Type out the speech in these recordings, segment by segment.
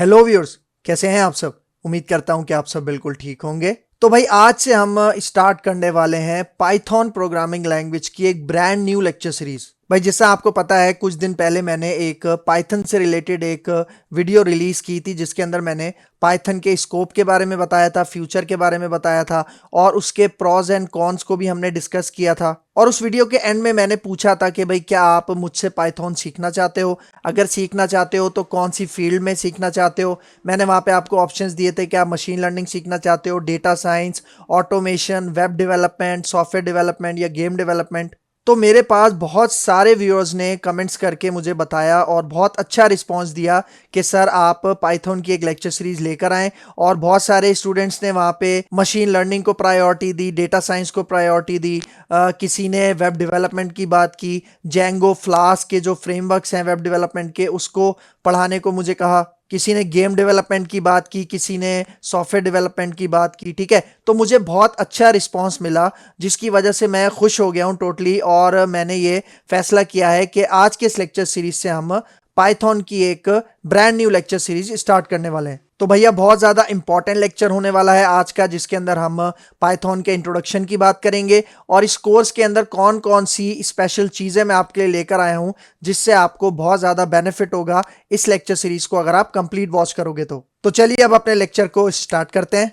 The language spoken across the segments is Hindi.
हेलो व्यूअर्स, कैसे हैं आप सब। उम्मीद करता हूं कि आप सब बिल्कुल ठीक होंगे। तो भाई आज से हम स्टार्ट करने वाले हैं पाइथन प्रोग्रामिंग लैंग्वेज की एक ब्रांड न्यू लेक्चर सीरीज। भाई जैसा आपको पता है, कुछ दिन पहले मैंने एक पाइथन से रिलेटेड एक वीडियो रिलीज की थी जिसके अंदर मैंने पाइथन के स्कोप के बारे में बताया था, फ्यूचर के बारे में बताया था और उसके प्रॉज एंड कॉन्स को भी हमने डिस्कस किया था। और उस वीडियो के एंड में मैंने पूछा था कि भाई क्या आप मुझसे पाइथन सीखना चाहते हो, अगर सीखना चाहते हो तो कौन सी फील्ड में सीखना चाहते हो। मैंने वहाँ पे आपको ऑप्शंस दिए थे कि आप मशीन लर्निंग सीखना चाहते हो, data science, automation, web development, software development या गेम डेवलपमेंट। तो मेरे पास बहुत सारे व्यूअर्स ने कमेंट्स करके मुझे बताया और बहुत अच्छा रिस्पांस दिया कि सर आप पाइथन की एक लेक्चर सीरीज लेकर आएँ। और बहुत सारे स्टूडेंट्स ने वहाँ पे मशीन लर्निंग को प्रायोरिटी दी, डेटा साइंस को प्रायोरिटी दी, किसी ने वेब डेवलपमेंट की बात की, जेंगो फ्लास्क के जो फ्रेमवर्क्स हैं वेब डेवलपमेंट के उसको पढ़ाने को मुझे कहा, किसी ने गेम डेवलपमेंट की बात की, किसी ने सॉफ्टवेयर डेवलपमेंट की बात की। ठीक है, तो मुझे बहुत अच्छा रिस्पांस मिला जिसकी वजह से मैं खुश हो गया हूं टोटली। और मैंने ये फैसला किया है कि आज के इस लेक्चर सीरीज से हम पाइथन की एक brand new lecture series start करने वाले हैं। तो भैया बहुत ज़्यादा इंपॉर्टेंट लेक्चर होने वाला है आज का, जिसके अंदर हम पाइथन के इंट्रोडक्शन की बात करेंगे और इस कोर्स के अंदर कौन कौन सी स्पेशल चीज़ें मैं आपके लिए लेकर आया हूं जिससे आपको बहुत ज़्यादा बेनिफिट होगा इस लेक्चर सीरीज को अगर आप कंप्लीट वॉच करोगे तो चलिए अब अपने लेक्चर को स्टार्ट करते हैं।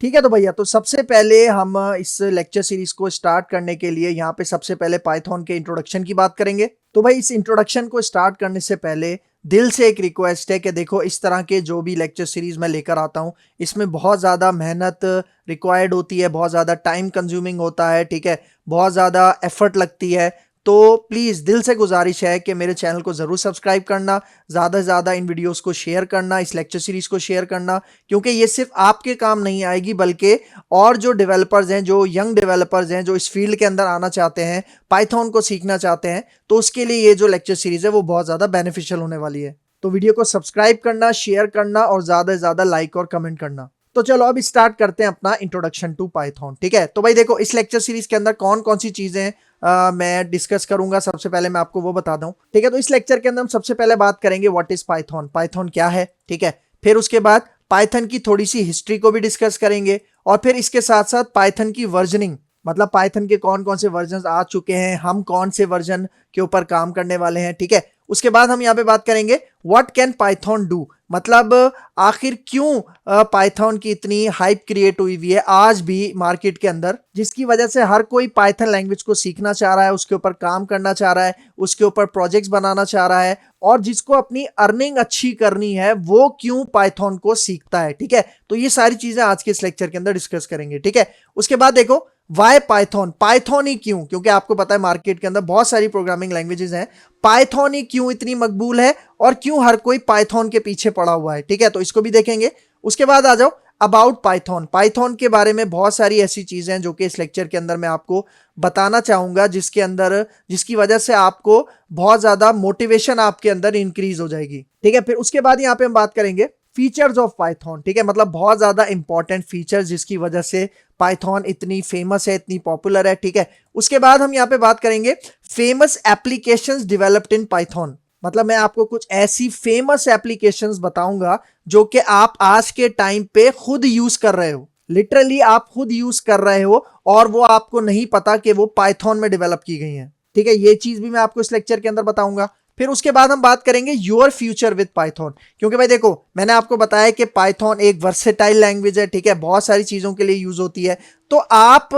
ठीक है, तो भैया तो सबसे पहले हम इस लेक्चर सीरीज को स्टार्ट करने के लिए यहाँ पे सबसे पहले पाइथन के इंट्रोडक्शन की बात करेंगे। तो भाई इस इंट्रोडक्शन को स्टार्ट करने से पहले दिल से एक रिक्वेस्ट है कि देखो इस तरह के जो भी लेक्चर सीरीज मैं लेकर आता हूँ इसमें बहुत ज़्यादा मेहनत रिक्वायर्ड होती है, बहुत ज़्यादा टाइम कंज्यूमिंग होता है। ठीक है, बहुत ज़्यादा एफर्ट लगती है। तो प्लीज़ दिल से गुजारिश है कि मेरे चैनल को ज़रूर सब्सक्राइब करना, ज़्यादा से ज़्यादा इन वीडियोस को शेयर करना, इस लेक्चर सीरीज़ को शेयर करना, क्योंकि ये सिर्फ आपके काम नहीं आएगी बल्कि और जो डेवलपर्स हैं, जो यंग डेवलपर्स हैं, जो इस फील्ड के अंदर आना चाहते हैं, पाइथन को सीखना चाहते हैं, तो उसके लिए ये जो लेक्चर सीरीज़ है वो बहुत ज़्यादा बेनिफिशियल होने वाली है। तो वीडियो को सब्सक्राइब करना, शेयर करना और ज़्यादा से ज़्यादा लाइक और कमेंट करना। तो चलो अब स्टार्ट करते हैं अपना इंट्रोडक्शन टू पाइथन। ठीक है, तो भाई देखो इस लेक्चर सीरीज के अंदर कौन कौन सी चीजें मैं डिस्कस करूंगा, सबसे पहले मैं आपको वो बता दूं। ठीक है, तो इस लेक्चर के अंदर हम सबसे पहले बात करेंगे व्हाट इज पाइथन, पाइथन क्या है। ठीक है, फिर उसके बाद पाइथन की थोड़ी सी हिस्ट्री को भी डिस्कस करेंगे और फिर इसके साथ साथ पाइथन की वर्जनिंग, मतलब पाइथन के कौन कौन से वर्जन आ चुके हैं, हम कौन से वर्जन के ऊपर काम करने वाले हैं। ठीक है, उसके बाद हम यहाँ पे बात करेंगे व्हाट कैन पाइथन डू, मतलब आखिर क्यों पाइथन की इतनी हाइप क्रिएट हुई है आज भी मार्केट के अंदर, जिसकी वजह से हर कोई पाइथन लैंग्वेज को सीखना चाह रहा है, उसके ऊपर काम करना चाह रहा है, उसके ऊपर प्रोजेक्ट्स बनाना चाह रहा है और जिसको अपनी अर्निंग अच्छी करनी है वो क्यों पाइथन को सीखता है। ठीक है, तो ये सारी चीजें आज के इस लेक्चर के अंदर डिस्कस करेंगे। ठीक है, उसके बाद देखो वाई पाइथन, पाइथन ही क्यों, क्योंकि आपको पता है मार्केट के अंदर बहुत सारी प्रोग्रामिंग लैंग्वेजेस हैं, पाइथन ही क्यों इतनी मकबूल है और क्यों हर कोई पाइथन के पीछे पड़ा हुआ है। ठीक है, तो इसको भी देखेंगे। उसके बाद आ जाओ अबाउट पाइथन, पाइथन के बारे में बहुत सारी ऐसी चीजें हैं जो कि इस लेक्चर के अंदर मैं आपको बताना चाहूंगा, जिसके अंदर जिसकी वजह से आपको बहुत ज्यादा मोटिवेशन आपके अंदर इंक्रीज हो जाएगी। ठीक है, फिर उसके बाद यहाँ पे हम बात करेंगे फीचर्स ऑफ पाइथन। ठीक है, मतलब बहुत ज्यादा इंपॉर्टेंट फीचर्स जिसकी वजह से पाइथन इतनी फेमस है, इतनी पॉपुलर है। ठीक है, उसके बाद हम यहाँ पे बात करेंगे famous applications developed in Python, मतलब मैं आपको कुछ ऐसी फेमस एप्लीकेशंस बताऊंगा जो कि आप आज के टाइम पे खुद यूज कर रहे हो, लिटरली आप खुद यूज कर रहे हो और वो आपको नहीं पता कि वो पाइथन में डेवलप की गई हैं। ठीक है, ये चीज भी मैं आपको इस लेक्चर के अंदर बताऊंगा। फिर उसके बाद हम बात करेंगे योर फ्यूचर विद पाइथन, क्योंकि भाई देखो मैंने आपको बताया कि पाइथन एक वर्सेटाइल लैंग्वेज है। ठीक है, बहुत सारी चीजों के लिए यूज होती है, तो आप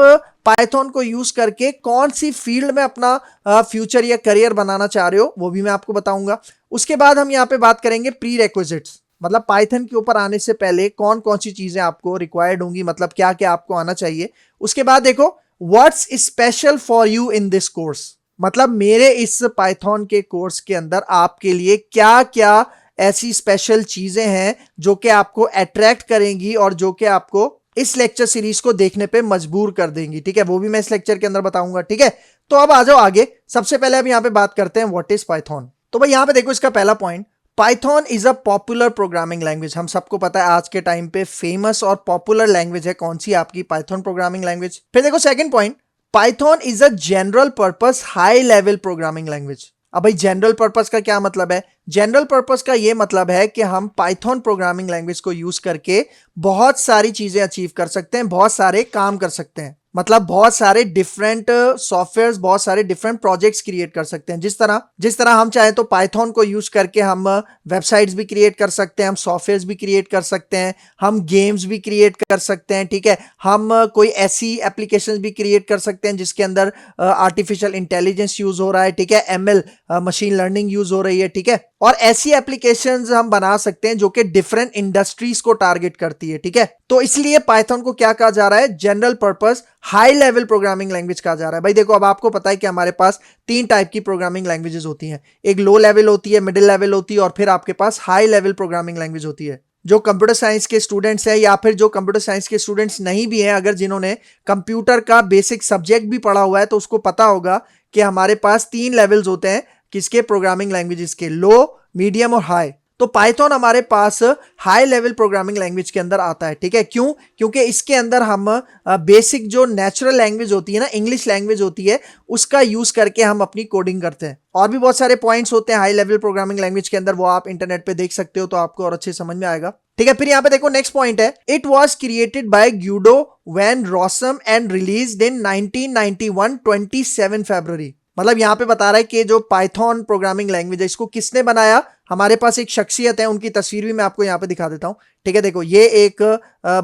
पाइथन को यूज करके कौन सी फील्ड में अपना फ्यूचर या करियर बनाना चाह रहे हो वो भी मैं आपको बताऊंगा। उसके बाद हम यहाँ पे बात करेंगे प्री रेक्विजिट्स, मतलब पाइथन के ऊपर आने से पहले कौन कौन सी चीजें आपको रिक्वायर्ड होंगी, मतलब क्या क्या आपको आना चाहिए। उसके बाद देखो what's special for you in this course, मतलब मेरे इस पाइथन के कोर्स के अंदर आपके लिए क्या क्या ऐसी स्पेशल चीजें हैं जो कि आपको अट्रैक्ट करेंगी और जो कि आपको इस लेक्चर सीरीज को देखने पे मजबूर कर देंगी। ठीक है, वो भी मैं इस लेक्चर के अंदर बताऊंगा। ठीक है, तो अब आ जाओ आगे। सबसे पहले अब यहाँ पे बात करते हैं व्हाट इज पाइथन। तो भाई यहाँ पे देखो इसका पहला point, Python is a popular programming language. हम सबको पता है आज के टाइम पे फेमस और पॉपुलर लैंग्वेज है कौन सी, आपकी पाइथन प्रोग्रामिंग लैंग्वेज। फिर देखो second point, Python is a general purpose high level programming language. अब भाई जनरल पर्पस का क्या मतलब है? जनरल पर्पस का ये मतलब है कि हम पाइथन प्रोग्रामिंग लैंग्वेज को यूज करके बहुत सारी चीजें अचीव कर सकते हैं, बहुत सारे काम कर सकते हैं। मतलब बहुत सारे डिफरेंट सॉफ्टवेयर्स, बहुत सारे डिफरेंट प्रोजेक्ट्स क्रिएट कर सकते हैं। जिस तरह हम चाहें तो पाइथन को यूज करके हम वेबसाइट्स भी क्रिएट कर सकते हैं, हम सॉफ्टवेयर्स भी क्रिएट कर सकते हैं, हम गेम्स भी क्रिएट कर सकते हैं, ठीक है। हम कोई ऐसी एप्लीकेशंस भी क्रिएट कर सकते हैं जिसके अंदर आर्टिफिशियल इंटेलिजेंस यूज हो रहा है, ठीक है, एमएल मशीन लर्निंग यूज हो रही है, ठीक है। और ऐसी एप्लीकेशंस हम बना सकते हैं जो कि डिफरेंट इंडस्ट्रीज को टारगेट करती है, ठीक है। तो इसलिए पाइथन को क्या कहा जा रहा है? General purpose high level programming language कहा जा रहा है। भाई देखो, अब आपको पता है कि हमारे पास 3 टाइप की प्रोग्रामिंग लैंग्वेजेस होती हैं। एक लो लेवल होती है, मिडिल लेवल होती है, और फिर आपके पास हाई लेवल प्रोग्रामिंग लैंग्वेज होती है। जो कंप्यूटर साइंस के स्टूडेंट्स हैं या फिर जो कंप्यूटर साइंस के स्टूडेंट्स नहीं भी हैं, अगर जिन्होंने कंप्यूटर का बेसिक सब्जेक्ट भी पढ़ा हुआ है, तो उसको पता होगा कि हमारे पास 3 लेवल्स होते हैं किसके? प्रोग्रामिंग लैंग्वेजेस के, लो, मीडियम और हाई। तो पाइथन हमारे पास हाई लेवल प्रोग्रामिंग लैंग्वेज के अंदर आता है, ठीक है। क्यों? क्योंकि इसके अंदर हम बेसिक जो नेचुरल लैंग्वेज होती है ना, इंग्लिश लैंग्वेज होती है, उसका यूज करके हम अपनी कोडिंग करते हैं। और भी बहुत सारे पॉइंट्स होते हैं हाई लेवल प्रोग्रामिंग लैंग्वेज के अंदर, वो आप इंटरनेट पे देख सकते हो, तो आपको और अच्छे समझ में आएगा, ठीक है। फिर यहाँ पे देखो नेक्स्ट पॉइंट है, it was created by Guido van Rossum and released in 1991 27 February. मतलब यहाँ पे बता रहा है कि जो पाइथन प्रोग्रामिंग लैंग्वेज है, इसको किसने बनाया? हमारे पास एक शख्सियत है, उनकी तस्वीर भी मैं आपको यहाँ पे दिखा देता हूँ, ठीक है। देखो, ये एक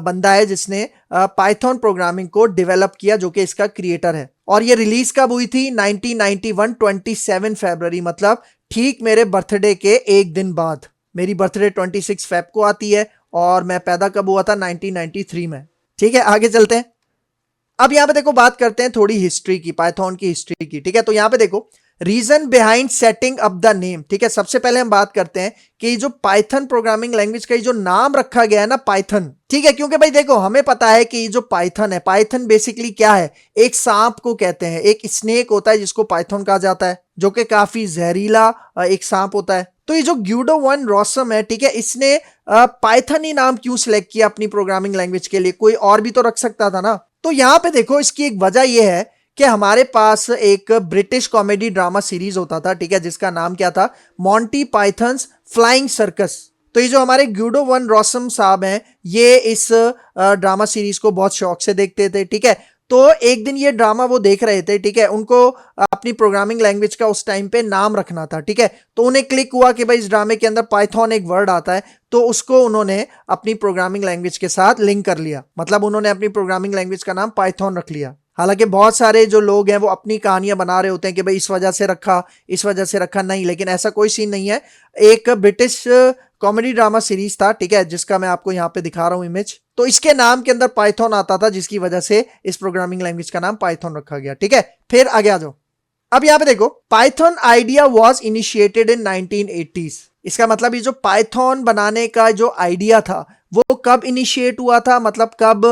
बंदा है जिसने पाइथन प्रोग्रामिंग को डेवलप किया, जो कि इसका क्रिएटर है। और ये रिलीज कब हुई थी? 1991 27 फरवरी, मतलब ठीक मेरे बर्थडे के एक दिन बाद। मेरी बर्थडे 26 फेब को आती है और मैं पैदा कब हुआ था? 1993 में, ठीक है। आगे चलते हैं। अब यहां पे देखो बात करते हैं थोड़ी हिस्ट्री की, पाइथन की हिस्ट्री की, ठीक है। तो यहां पे देखो reason behind setting up the name, ठीक है। सबसे पहले हम बात करते हैं कि जो पाइथन प्रोग्रामिंग लैंग्वेज का जो नाम रखा गया है ना, पाइथन, ठीक है। क्योंकि भाई देखो, हमें पता है कि जो पाइथन है, पाइथन बेसिकली क्या है? एक सांप को कहते हैं, एक स्नेक होता है जिसको पाइथन कहा जाता है, जो कि काफी जहरीला एक सांप होता है। तो ये जो ग्यूडो वन रॉसम है, ठीक है, इसने पाइथन ही नाम क्यों सिलेक्ट किया अपनी प्रोग्रामिंग लैंग्वेज के लिए? कोई और भी तो रख सकता था ना। तो यहां पे देखो, इसकी एक वजह यह है कि हमारे पास एक ब्रिटिश कॉमेडी ड्रामा सीरीज होता था, ठीक है, जिसका नाम क्या था? Monty pythons flying circus. तो ये जो हमारे ग्यूडो वन रॉसम साहब हैं, ये इस ड्रामा सीरीज को बहुत शौक से देखते थे, ठीक है। तो एक दिन ये ड्रामा वो देख रहे थे, ठीक है, उनको अपनी प्रोग्रामिंग लैंग्वेज का उस टाइम पे नाम रखना था, ठीक है। तो उन्हें क्लिक हुआ कि भाई इस ड्रामे के अंदर पाइथन एक वर्ड आता है, तो उसको उन्होंने अपनी प्रोग्रामिंग लैंग्वेज के साथ लिंक कर लिया। मतलब उन्होंने अपनी प्रोग्रामिंग लैंग्वेज का नाम पाइथन रख लिया। हालांकि बहुत सारे जो लोग हैं वो अपनी कहानियां बना रहे होते हैं कि भाई इस वजह से रखा, इस वजह से रखा, नहीं, लेकिन ऐसा कोई सीन नहीं है। एक ब्रिटिश कॉमेडी ड्रामा सीरीज था, ठीक है, जिसका मैं आपको यहाँ पे दिखा रहा हूँ इमेज। तो इसके नाम के अंदर पाइथन आता था, जिसकी वजह से इस प्रोग्रामिंग लैंग्वेज का नाम पाइथन रखा गया, ठीक है। फिर आगे आ जाओ। अब यहाँ पे देखो, Python idea was initiated in 1980s। इसका मतलब ये जो पाइथन बनाने का जो आइडिया था, वो कब इनिशिएट हुआ था? मतलब कब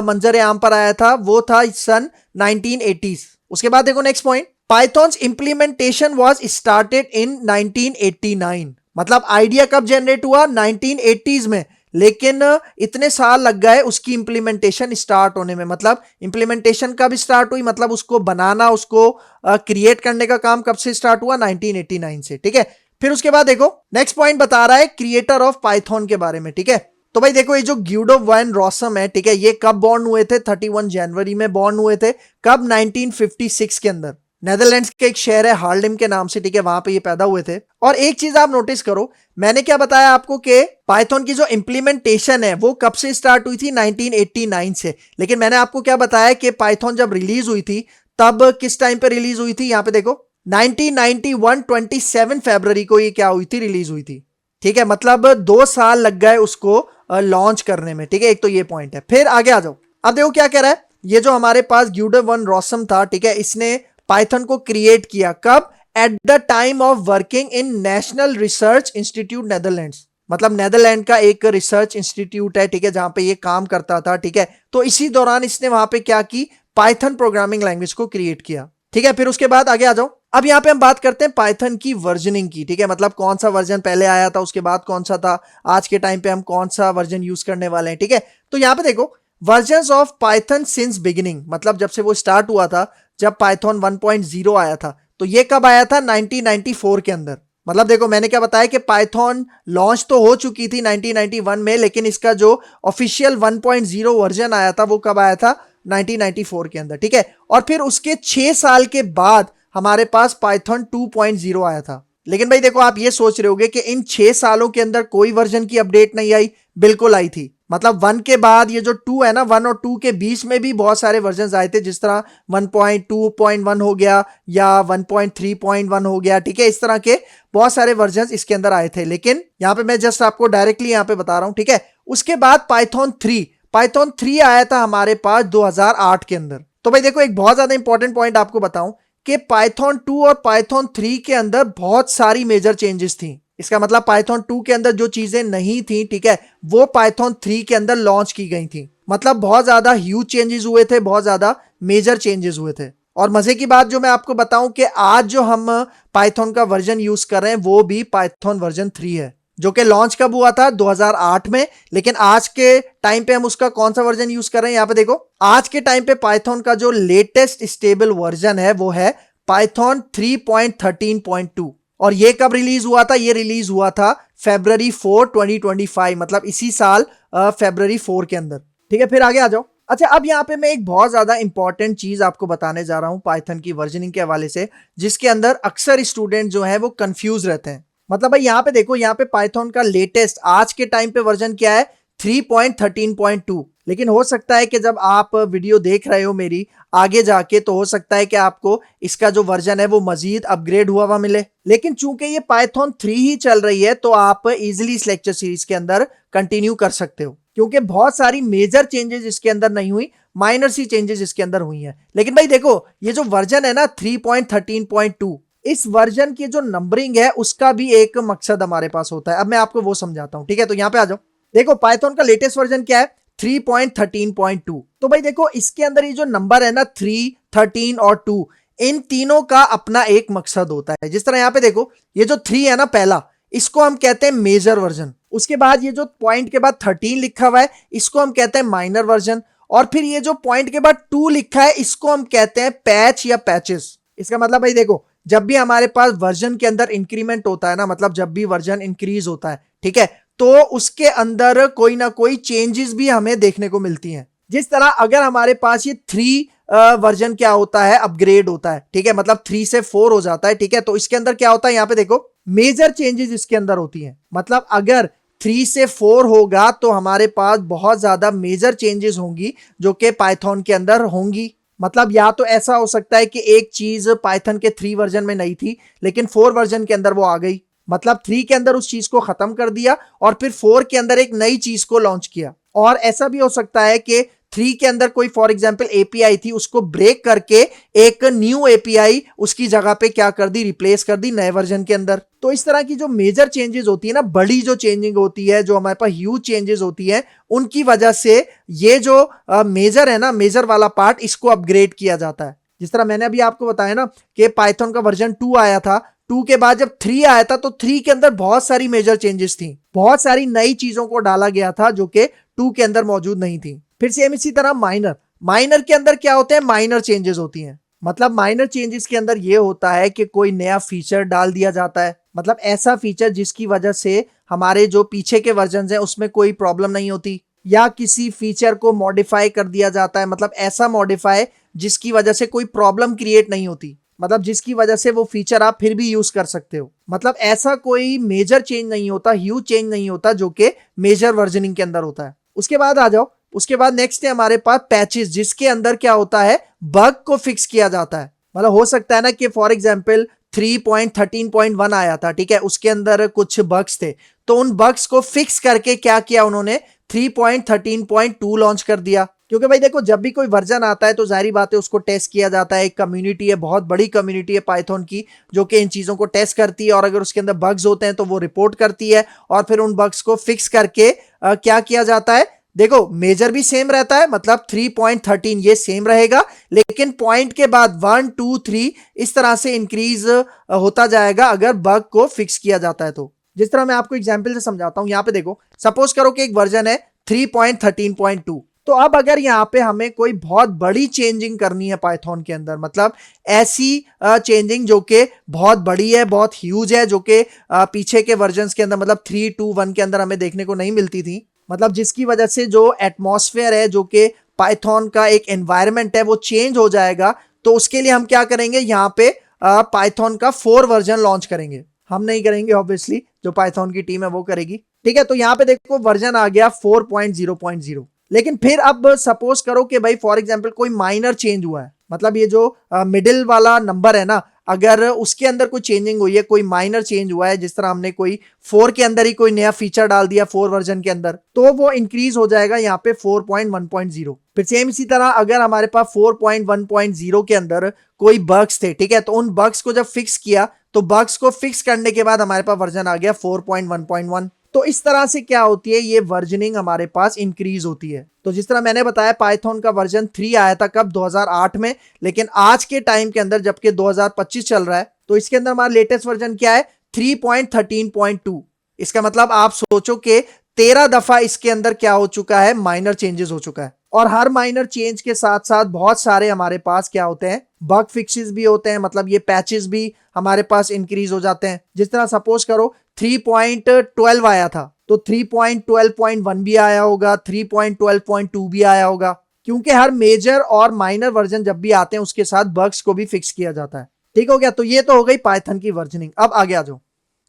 मंजर आम पर आया था? वो था सन 1980s। उसके बाद देखो next point, pythons implementation was started in 1989। मतलब आइडिया कब जनरेट हुआ? 1980s में, लेकिन इतने साल लग गए उसकी इंप्लीमेंटेशन स्टार्ट होने में। मतलब इंप्लीमेंटेशन कब स्टार्ट हुई? मतलब उसको बनाना, उसको क्रिएट करने का काम कब से स्टार्ट हुआ? 1989 से, ठीक है। फिर उसके बाद देखो नेक्स्ट पॉइंट बता रहा है क्रिएटर ऑफ पाइथन के बारे में, ठीक है। तो भाई देखो, ये जो ग्यूडो वैन रॉसम है, ठीक है, ये कब बॉर्न हुए थे? 31 जनवरी में बॉर्न हुए थे। कब? 1956 के अंदर। नेदरलैंड्स के एक शहर है हार्लेम के नाम से, ठीक है, वहां पे ये पैदा हुए थे। और एक चीज आप नोटिस करो, मैंने क्या बताया आपको कि पाइथन की जो इंप्लीमेंटेशन है वो कब से स्टार्ट हुई थी? 1989 से। लेकिन मैंने आपको क्या बताया कि पाइथन जब रिलीज हुई थी, तब किस टाइम पे रिलीज हुई थी? यहां पे देखो 1991 27 फरवरी को ये क्या हुई थी? रिलीज हुई थी, ठीक है। मतलब 2 साल लग गए उसको लॉन्च करने में, ठीक है। एक तो ये पॉइंट है। फिर आगे आ जाओ। अब देखो क्या कह रहा है, ये जो हमारे पास ग्यूडो वन रॉसम था, ठीक है, इसने पाइथन को क्रिएट किया कब? At the time of working in national research institute Netherlands. मतलब नेदरलैंड का एक रिसर्च इंस्टीट्यूट है, ठीक है, जहां पे ये काम करता था, ठीक है। तो इसी दौरान इसने वहां पे क्या की? पाइथन प्रोग्रामिंग लैंग्वेज को क्रिएट किया, ठीक है। फिर उसके बाद आगे आ जाओ। अब यहां पे हम बात करते हैं पाइथन की वर्जनिंग की, ठीक है। मतलब कौन सा वर्जन पहले आया था, उसके बाद कौन सा था, आज के टाइम पे हम कौन सा वर्जन यूज करने वाले हैं, ठीक है। तो यहां पे देखो, versions of Python since beginning, मतलब जब से वो स्टार्ट हुआ था, जब पाइथन 1.0 आया था, तो ये कब आया था? 1994 के अंदर। मतलब देखो मैंने क्या बताया कि पाइथन लॉन्च तो हो चुकी थी 1991 में, लेकिन इसका जो ऑफिशियल 1.0 वर्जन आया था वो कब आया था? 1994 के अंदर, ठीक है। और फिर उसके 6 साल के बाद हमारे पास पाइथन 2.0 आया था। लेकिन भाई देखो आप ये सोच रहे होगे कि इन 6 सालों के अंदर कोई वर्जन की अपडेट नहीं आई। बिल्कुल आई थी। मतलब 1 के बाद ये जो 2 है ना, 1 और 2 के बीच में भी बहुत सारे वर्जन आए थे, जिस तरह 1.2.1 हो गया या 1.3.1 हो गया, ठीक है। इस तरह के बहुत सारे वर्जन इसके अंदर आए थे, लेकिन यहां पे मैं जस्ट आपको डायरेक्टली यहां पे बता रहा हूं, ठीक है। उसके बाद पाइथन 3 आया था हमारे पास 2008 के अंदर। तो भाई देखो एक बहुत ज्यादा इंपॉर्टेंट पॉइंट आपको बताऊं कि पाइथन 2 और पाइथन 3 के अंदर बहुत सारी मेजर चेंजेस थी। इसका मतलब पाइथन 2 के अंदर जो चीजें नहीं थी, ठीक है, वो पाइथन 3 के अंदर लॉन्च की गई थी। मतलब बहुत ज्यादा ह्यूज चेंजेस हुए थे, बहुत ज्यादा मेजर चेंजेस हुए थे। और मजे की बात जो मैं आपको बताऊं कि आज जो हम पाइथन का वर्जन यूज कर रहे हैं वो भी पाइथन वर्जन 3 है, जो कि लॉन्च कब हुआ था? 2008 में। लेकिन आज के टाइम पे हम उसका कौन सा वर्जन यूज कर रहे हैं? यहां पे देखो, आज के टाइम पे पाइथन का जो लेटेस्ट स्टेबल वर्जन है वो है पाइथन 3.13.2। और ये कब रिलीज हुआ था? ये रिलीज हुआ था February 4, 2025, मतलब इसी साल February 4 के अंदर, ठीक है। फिर आगे आ जाओ। अच्छा, अब यहाँ पे मैं एक बहुत ज्यादा इंपॉर्टेंट चीज आपको बताने जा रहा हूं पाइथन की वर्जनिंग के हवाले से, जिसके अंदर अक्सर स्टूडेंट जो है वो कंफ्यूज रहते हैं। मतलब भाई यहाँ पे देखो, यहाँ पे पाइथन का लेटेस्ट आज के टाइम पे वर्जन क्या है? 3.13.2। लेकिन हो सकता है कि जब आप वीडियो देख रहे हो मेरी आगे जाके, तो हो सकता है कि आपको इसका जो वर्जन है वो मजीद अपग्रेड हुआ हुआ मिले। लेकिन चूंकि ये पाइथन 3 ही चल रही है, तो आप इजिली इस लेक्चर सीरीज के अंदर कंटिन्यू कर सकते हो, क्योंकि बहुत सारी मेजर चेंजेस इसके अंदर नहीं हुई, माइनर सी चेंजेस इसके अंदर हुई हैं। लेकिन भाई देखो, ये जो वर्जन है ना 3.13.2, इस वर्जन की जो नंबरिंग है उसका भी एक मकसद हमारे पास होता है। अब मैं आपको वो समझाता हूं, ठीक है। तो यहां पे आ जाओ। देखो पाइथन का लेटेस्ट वर्जन क्या है? 3.13.2। तो भाई देखो इसके अंदर ये जो नंबर है ना 3, 13 और 2, इन तीनों का अपना एक मकसद होता है। जिस तरह यहां पे देखो, ये जो 3 है ना पहला, इसको हम कहते हैं मेजर वर्जन। उसके बाद ये जो पॉइंट के बाद 13 लिखा हुआ है, इसको हम कहते हैं माइनर वर्जन। और फिर ये जो पॉइंट के बाद 2 लिखा है, इसको हम कहते हैं पैच या पैचेस। इसका मतलब भाई देखो, जब भी हमारे पास वर्जन के अंदर इंक्रीमेंट होता है ना, मतलब जब भी वर्जन इंक्रीज होता है, ठीक है, तो उसके अंदर कोई ना कोई चेंजेस भी हमें देखने को मिलती हैं। जिस तरह अगर हमारे पास ये 3 वर्जन क्या होता है? अपग्रेड होता है, ठीक है, मतलब 3 से 4 हो जाता है, ठीक है। तो इसके अंदर क्या होता है? यहां पे देखो मेजर चेंजेस इसके अंदर होती हैं। मतलब अगर 3 से 4 होगा तो हमारे पास बहुत ज्यादा मेजर चेंजेस होंगी जो कि पाइथन के अंदर होंगी। मतलब या तो ऐसा हो सकता है कि एक चीज पाइथन के 3 वर्जन में नहीं थी, लेकिन 4 वर्जन के अंदर वो आ गई, मतलब 3 के अंदर उस चीज को खत्म कर दिया और फिर 4 के अंदर एक नई चीज को लॉन्च किया। और ऐसा भी हो सकता है कि 3 के अंदर कोई फॉर एग्जांपल एपीआई थी, उसको ब्रेक करके एक न्यू एपीआई उसकी जगह पे क्या कर दी? रिप्लेस कर दी नए वर्जन के अंदर। तो इस तरह की जो मेजर चेंजेस होती है ना, बड़ी जो चेंजिंग होती है, जो हमारे पास ह्यूज चेंजेस होती है, उनकी वजह से ये जो मेजर है ना, मेजर वाला पार्ट, इसको अपग्रेड किया जाता है। जिस तरह मैंने अभी आपको बताया ना कि पाइथन का वर्जन 2 आया था, 2 के बाद जब 3 आया था, तो 3 के अंदर बहुत सारी मेजर चेंजेस थी, बहुत सारी नई चीजों को डाला गया था जो कि 2 के अंदर मौजूद नहीं थी। फिर सेम इसी तरह माइनर के अंदर क्या होते हैं? माइनर चेंजेस होती हैं। मतलब माइनर चेंजेस के अंदर यह होता है कि कोई नया फीचर डाल दिया जाता है, मतलब ऐसा फीचर जिसकी वजह से हमारे जो पीछे के वर्जन हैं उसमें कोई प्रॉब्लम नहीं होती, या किसी फीचर को मॉडिफाई कर दिया जाता है, मतलब ऐसा मॉडिफाई जिसकी वजह से कोई प्रॉब्लम क्रिएट नहीं होती, मतलब जिसकी वजह से वो फीचर आप फिर भी यूज कर सकते हो। मतलब ऐसा कोई मेजर चेंज नहीं होता, ह्यूज चेंज नहीं होता, जो कि मेजर वर्जनिंग के अंदर होता है। उसके बाद आ जाओ, उसके बाद नेक्स्ट है हमारे पास पैचेस, जिसके अंदर क्या होता है? बग को फिक्स किया जाता है। मतलब हो सकता है ना कि फॉर एग्जांपल 3.13.1 आया था, ठीक है, उसके अंदर कुछ बग्स थे, तो उन बग्स को फिक्स करके क्या किया उन्होंने? 3.13.2 लॉन्च कर दिया। क्योंकि भाई देखो, जब भी कोई वर्जन आता है तो जाहिर बात है उसको टेस्ट किया जाता है। एक कम्युनिटी है, बहुत बड़ी कम्युनिटी है पाइथन की, जो कि इन चीजों को टेस्ट करती है, और अगर उसके अंदर बग्स होते हैं तो वो रिपोर्ट करती है, और फिर उन बग्स को फिक्स करके क्या किया जाता है? देखो मेजर भी सेम रहता है, मतलब 3.13 ये सेम रहेगा, लेकिन पॉइंट के बाद 1, 2, 3 इस तरह से इंक्रीज होता जाएगा अगर बग को फिक्स किया जाता है। तो जिस तरह मैं आपको एग्जांपल से समझाता हूं, यहां पे देखो, सपोज करो कि एक वर्जन है 3.13.2, तो अब अगर यहाँ पे हमें कोई बहुत बड़ी चेंजिंग करनी है पाइथन के अंदर, मतलब ऐसी चेंजिंग जो कि बहुत बड़ी है, बहुत ह्यूज है, जो कि पीछे के वर्जन्स के अंदर मतलब 3.2.1 के अंदर हमें देखने को नहीं मिलती थी, मतलब जिसकी वजह से जो एटमॉस्फेयर है, जो कि पाइथन का एक एनवायरनमेंट है, वो चेंज हो जाएगा। तो उसके लिए हम क्या करेंगे, यहाँ पे पाइथन का 4 वर्जन लॉन्च करेंगे। हम नहीं करेंगे ऑब्वियसली, जो पाइथन की टीम है वो करेगी, ठीक है। तो यहाँ पे देखो वर्जन आ गया 4.0.0। लेकिन फिर अब सपोज करो कि भाई फॉर एग्जांपल कोई माइनर चेंज हुआ है, मतलब ये जो मिडिल वाला नंबर है ना, अगर उसके अंदर कोई चेंजिंग हुई है, कोई माइनर चेंज हुआ है, जिस तरह हमने कोई 4 के अंदर ही कोई नया फीचर डाल दिया 4 वर्जन के अंदर, तो वो इंक्रीज हो जाएगा यहाँ पे 4.1.0। फिर सेम इसी तरह अगर हमारे पास 4.1.0 के अंदर कोई बग्स थे, ठीक है, तो उन बग्स को जब फिक्स किया, तो बग्स को फिक्स करने के बाद हमारे पास वर्जन आ गया 4.1.1। तो इस तरह से क्या होती है, ये वर्जनिंग हमारे पास इंक्रीज होती है। तो जिस तरह मैंने बताया पाइथन का वर्जन 3 आया था कब, 2008 में, लेकिन आज के टाइम के अंदर जबकि 2025 चल रहा है, तो इसके अंदर हमारा लेटेस्ट वर्जन क्या है, 3.13.2। इसका मतलब आप सोचो कि 13 दफा इसके अंदर क्या हो चुका है, माइनर चेंजेस हो चुका है। और हर माइनर चेंज के साथ साथ बहुत सारे हमारे पास क्या होते हैं, बग फिक्सेस भी होते हैं, मतलब ये पैचेस भी हमारे पास इंक्रीज हो जाते हैं। जिस तरह सपोज करो 3.12 आया था, तो 3.12.1 भी आया होगा, 3.12.2 भी आया होगा, क्योंकि हर मेजर और माइनर वर्जन जब भी आते हैं उसके साथ बग्स को भी फिक्स किया जाता है। ठीक हो गया, तो ये तो हो गई पाइथन की वर्जनिंग। अब आगे आ जाओ।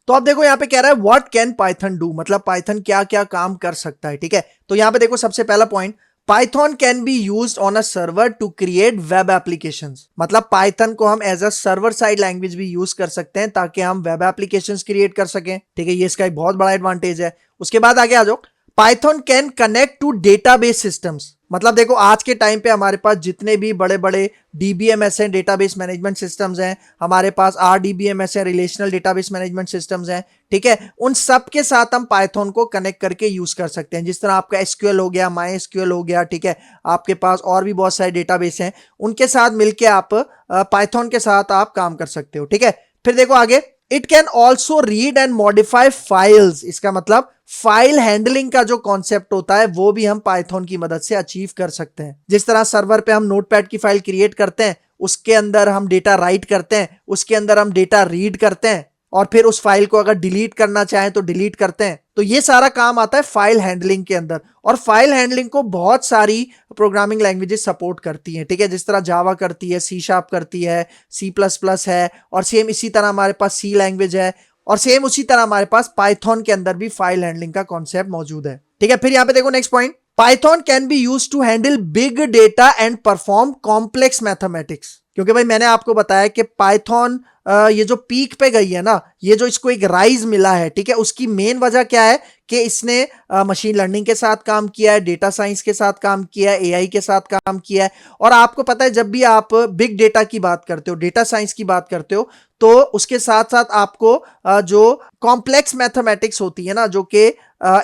तो अब देखो यहाँ पे कह रहा है व्हाट कैन पाइथन डू, मतलब पाइथन क्या क्या काम कर सकता है, ठीक है। तो यहाँ पे देखो सबसे पहला point, Python can be used on a server to create web applications, मतलब पाइथन को हम as a server side language भी यूज कर सकते हैं ताकि हम वेब एप्लीकेशंस क्रिएट कर सकें, ठीक है। ये इसका एक बहुत बड़ा एडवांटेज है। उसके बाद आगे आ जाओ, Python can connect to database systems, मतलब देखो आज के टाइम पे हमारे पास जितने भी बड़े बड़े डीबीएमएस हैं, डेटाबेस मैनेजमेंट सिस्टम्स हैं, हमारे पास आरडीबीएमएस है, रिलेशनल डेटाबेस मैनेजमेंट सिस्टम्स हैं, ठीक है, उन सब के साथ हम पाइथन को कनेक्ट करके यूज कर सकते हैं। जिस तरह आपका एसक्यूएल हो गया, माई एसक्यूएल हो गया, ठीक है, आपके पास और भी बहुत सारे डेटाबेस हैं, उनके साथ मिलकर आप पाइथन के साथ आप काम कर सकते हो, ठीक है। फिर देखो आगे, it can also read and modify files, इसका मतलब फाइल हैंडलिंग का जो कॉन्सेप्ट होता है वो भी हम पाइथन की मदद से अचीव कर सकते हैं। जिस तरह सर्वर पे हम नोटपैड की फाइल क्रिएट करते हैं, उसके अंदर हम डेटा राइट करते हैं, उसके अंदर हम डेटा रीड करते हैं, और फिर उस फाइल को अगर डिलीट करना चाहें तो डिलीट करते हैं। तो ये सारा काम आता है फाइल हैंडलिंग के अंदर, और फाइल हैंडलिंग को बहुत सारी प्रोग्रामिंग लैंग्वेजेस सपोर्ट करती हैं, ठीक है। जिस तरह जावा करती है, सी शार्प करती है, C++ है, और सेम इसी तरह हमारे पास सी लैंग्वेज है, और सेम उसी तरह हमारे पास पाइथन के अंदर भी फाइल हैंडलिंग का कॉन्सेप्ट मौजूद है, ठीक है। फिर यहां पे देखो next point, Python can be used to handle big data and perform complex mathematics, क्योंकि भाई मैंने आपको बताया कि पाइथन ये जो पीक पे गई है ना, ये जो इसको एक राइज मिला है, ठीक है, उसकी मेन वजह क्या है कि इसने मशीन लर्निंग के साथ काम किया है, डेटा साइंस के साथ काम किया है, एआई के साथ काम किया है। और आपको पता है जब भी आप बिग डेटा की बात करते हो, डेटा साइंस की बात करते हो, तो उसके साथ साथ आपको जो कॉम्प्लेक्स मैथमेटिक्स होती है ना, जो कि